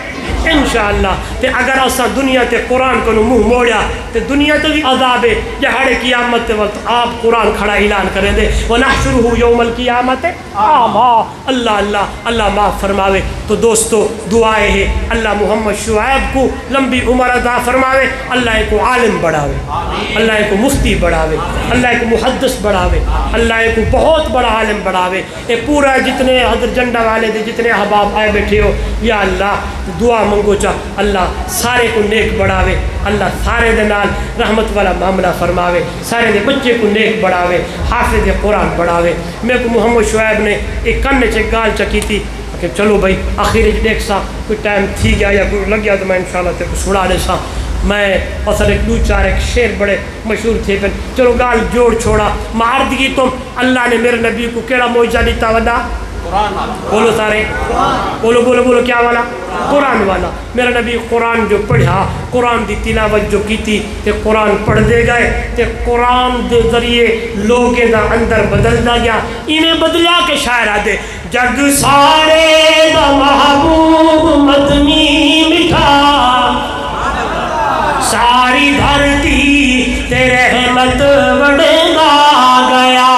انشاءاللہ تے اگر اسا دنیا تے قرآن کو منہ موڑیا تے دنیا تے بھی عذاب ہے جہاڑے قیامت تے وقت آپ قرآن کھڑا اعلان کریں دے وَنَحْشُرُهُ يَوْمَ الْقِيَامَةِ آمَا اللہ اللہ اللہ معاف فرماوے تو دوستو دعائے ہے اللہ محمد شعیب کو لمبی عمر عطا فرماوے اللہ کو عالم بڑھاوے اللہ کو مفتی بڑھاوے اللہ کو محدث بڑھاوے اللہ کو بہت بڑا عالم بڑھاوے اے پورا جتنے حضرت جنڈا والے دے جتنے احباب آئے بیٹھے ہو یا اللہ دعا منگو چا اللہ سارے کو نیک بڑھاوے، اللہ سارے دے نال رحمت والا معاملہ فرماوے، سارے دے بچے کو نیک بڑھاوے، حافظ قرآن بڑھاوے۔ میں کو محمد شعیب نے ایک کن چ گال چکی تھی کہ چلو بھائی آخر دیکھ سا کوئی ٹائم تھی گیا یا کوئی لگ گیا تو میں انشاءاللہ تیرے کو سنا دے سا۔ میں اصل ایک دو چار ایک شعر بڑے مشہور تھے، پھر چلو گال جوڑ چھوڑا مار دی تم اللہ نے میرے نبی کو کیڑا معجزہ دیتا ودا؟ بولو سارے، بولو بولو بولو کیا والا؟ قرآن والا۔ میرا نبی قرآن جو پڑھا، قرآن دی تلاوت جو کی تھی تے قرآن پڑھ دے گئے تے قرآن دے ذریعے لوگیں دا اندر بدل دا گیا۔ انہیں بدلیا کے شاعر آدھے جگ سارے دا محبوب مدنی مٹھا، ساری دھرتی تے رحمت وڑے دا گیا،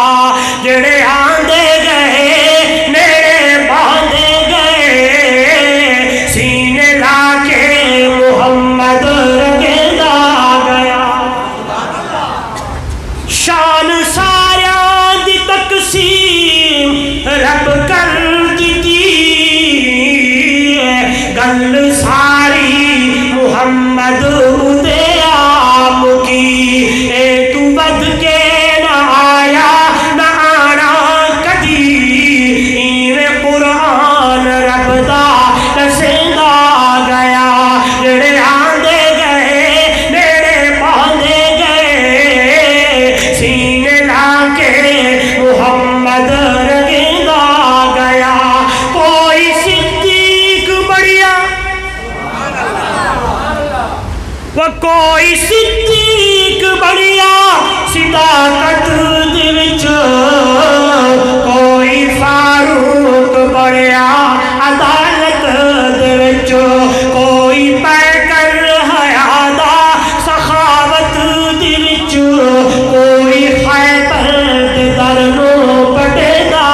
جڑے آندے گئے میرے باندے گئے، سینے لا کے محمد رنگے دا گیا۔ شان ساریاں دی تقسیم رب کر دیتی، گل ساری محمد دے آپ کی، اے تو بد کے نہ آیا نہ آنا کدی، ایویں قرآن رب دا دسیندا گیا، جڑے آندے گئے نیڑے باندے گئے، سینے لا کے محمد رنگیندا گیا۔ کوئی صدیق بڑھیا وہ کوئی صدیق بڑھیا صداقت دے وچ، کوئی فاروق بڑھیا عدالت دے وچ، کوئی پیکر حیا دا سخاوت دے وچ، کوئی خیبر دے در نو پٹے دا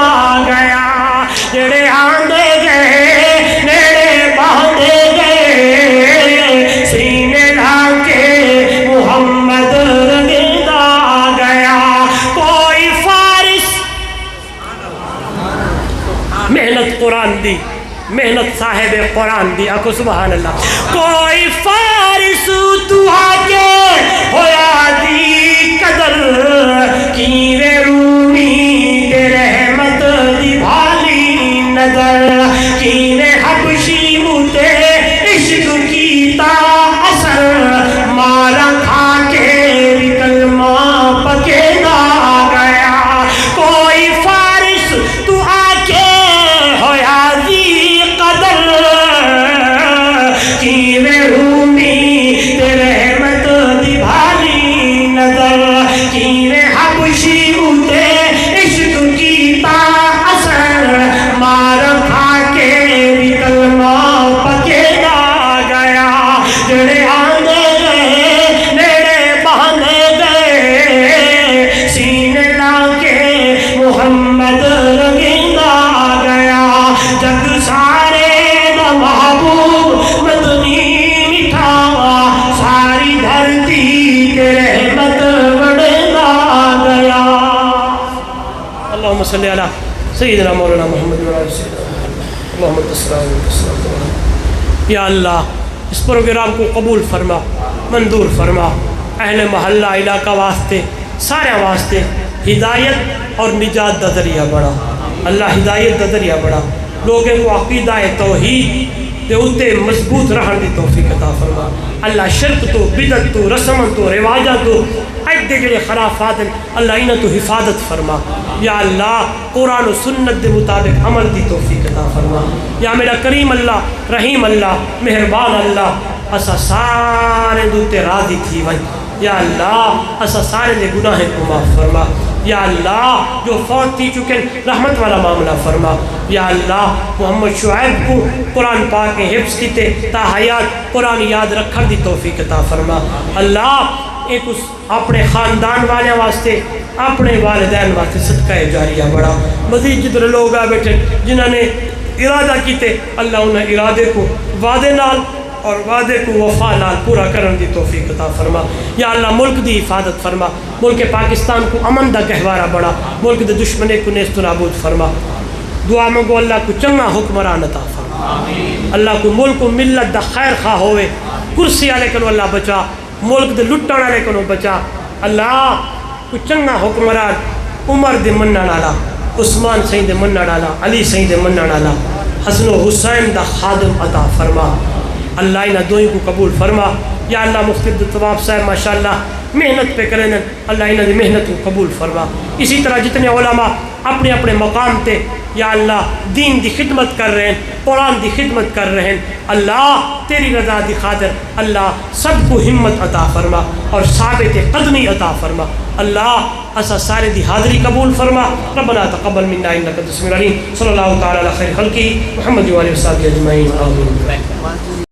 گیا، جڑے آندے گئے نیڑے باندے گئے، سینے لا کے محمد رنگیندا گیا۔ کوئی فارس محنت قرآن دی، محنت صاحب قرآن دی، آکو سبحان اللہ۔ کوئی فارس تو آکے ہویا دی قدر، کیویں رومی دے رحمت دی بھالی نظر، کیویں حبشی موتے عشق کیتا اثر، مارا کھا کے بھی کلمہ پکے دا گیا۔ کوئی فارس تو آکے ہویا دی قدر، کیویں رومی تے رحمت دی بھالی نظر، کیویں حبشی موتے عشق کیتا اثر، مار کھا کے بھی کلمہ پکے دا گیا، جڑے آندے گئے نیڑے باندے گئے، سینے لا کے محمد رنگیندا گیا۔ جگ سارے دا محبوب مدنی مٹھا، ساری دھرتی تے رحمت وڑیندا گیا۔ اللہم صلی علی سیدنا مولانا محمد و علی سیدنا محمد صلی اللہ علیہ وسلم۔ یا اللہ اس پروگرام کو قبول فرما، منظور فرما، اہل محلہ علاقہ واسطے سارے واسطے ہدایت اور نجات دا ذریعہ بڑا، اللہ ہدایت دا ذریعہ بڑا، لوگوں کو عقیدہ توحید تے اتے مضبوط رہن دی توفیق عطا فرما۔ اللہ شرک تو بدعت تو رسم تو رواجات تو اجدے جڑے خرافات ہیں اللہ انہاں تو حفاظت فرما۔ یا اللہ قرآن و سنت دے مطابق عمل دی توفیق عطا فرما۔ یا میرا کریم اللہ، رحیم اللہ، مہربان اللہ، اسا سارے دوتے راضی تھی وئی۔ یا اللہ اسا سارے دے گناہ کو معاف فرما۔ یا اللہ جو فوت تھی چکے رحمت والا معاملہ فرما۔ یا اللہ محمد شعیب کو قرآن پاک کے حفظ کیتے تا حیات قرآن یاد رکھن دی توفیق عطا فرما۔ اللہ ایک اس اپنے خاندان والے واسطے، اپنے والدین واسطے صدقہ جاریہ بڑا۔ مزید جدر لوگ آ بیٹھے جنہوں نے ارادہ کیتے اللہ انہیں ارادے کو وعدے نال اور وعدے کو وفا نال پورا کرن دی توفیق عطا فرما۔ یا اللہ ملک دی حفاظت فرما، ملک پاکستان کو امن دا گہوارہ بڑا، ملک دے دشمنے کو نیست و نابود فرما۔ دعا منگو اللہ کو چنگا حکمران عطا فرما۔ اللہ کو ملک و ملت دا خیر خواہ ہوئے، کرسی والے کو اللہ بچا، ملک دے لٹن والے کو بچا۔ اللہ کو چنگا حکمران عمر دے منن والا، عثمان سائیں دے منن والا، علی سائیں دے منن والا، حسن و حسین دا خادم عطا فرما۔ اللہ انہاں دوئیں کو قبول فرما۔ یا اللہ مفتی عبدالتواب صاحب ماشاءاللہ محنت پہ کریں، اللہ انہاں دی محنت کو قبول فرما۔ اسی طرح جتنے علماء اپنے اپنے مقام تے یا اللہ دین دی خدمت کر رہے ہیں، قرآن دی خدمت کر رہے ہیں، اللہ تیری رضا دی خاطر اللہ سب کو ہمت عطا فرما اور ثابت قدمی عطا فرما۔ اللہ اسا سارے دی حاضری قبول فرما۔ ربنا تقبل منا انک انت السمیع العلیم۔ صلی اللہ تعالی علی خیر خلقہ محمد و آلہ وصحبہ اجمعین، آمین۔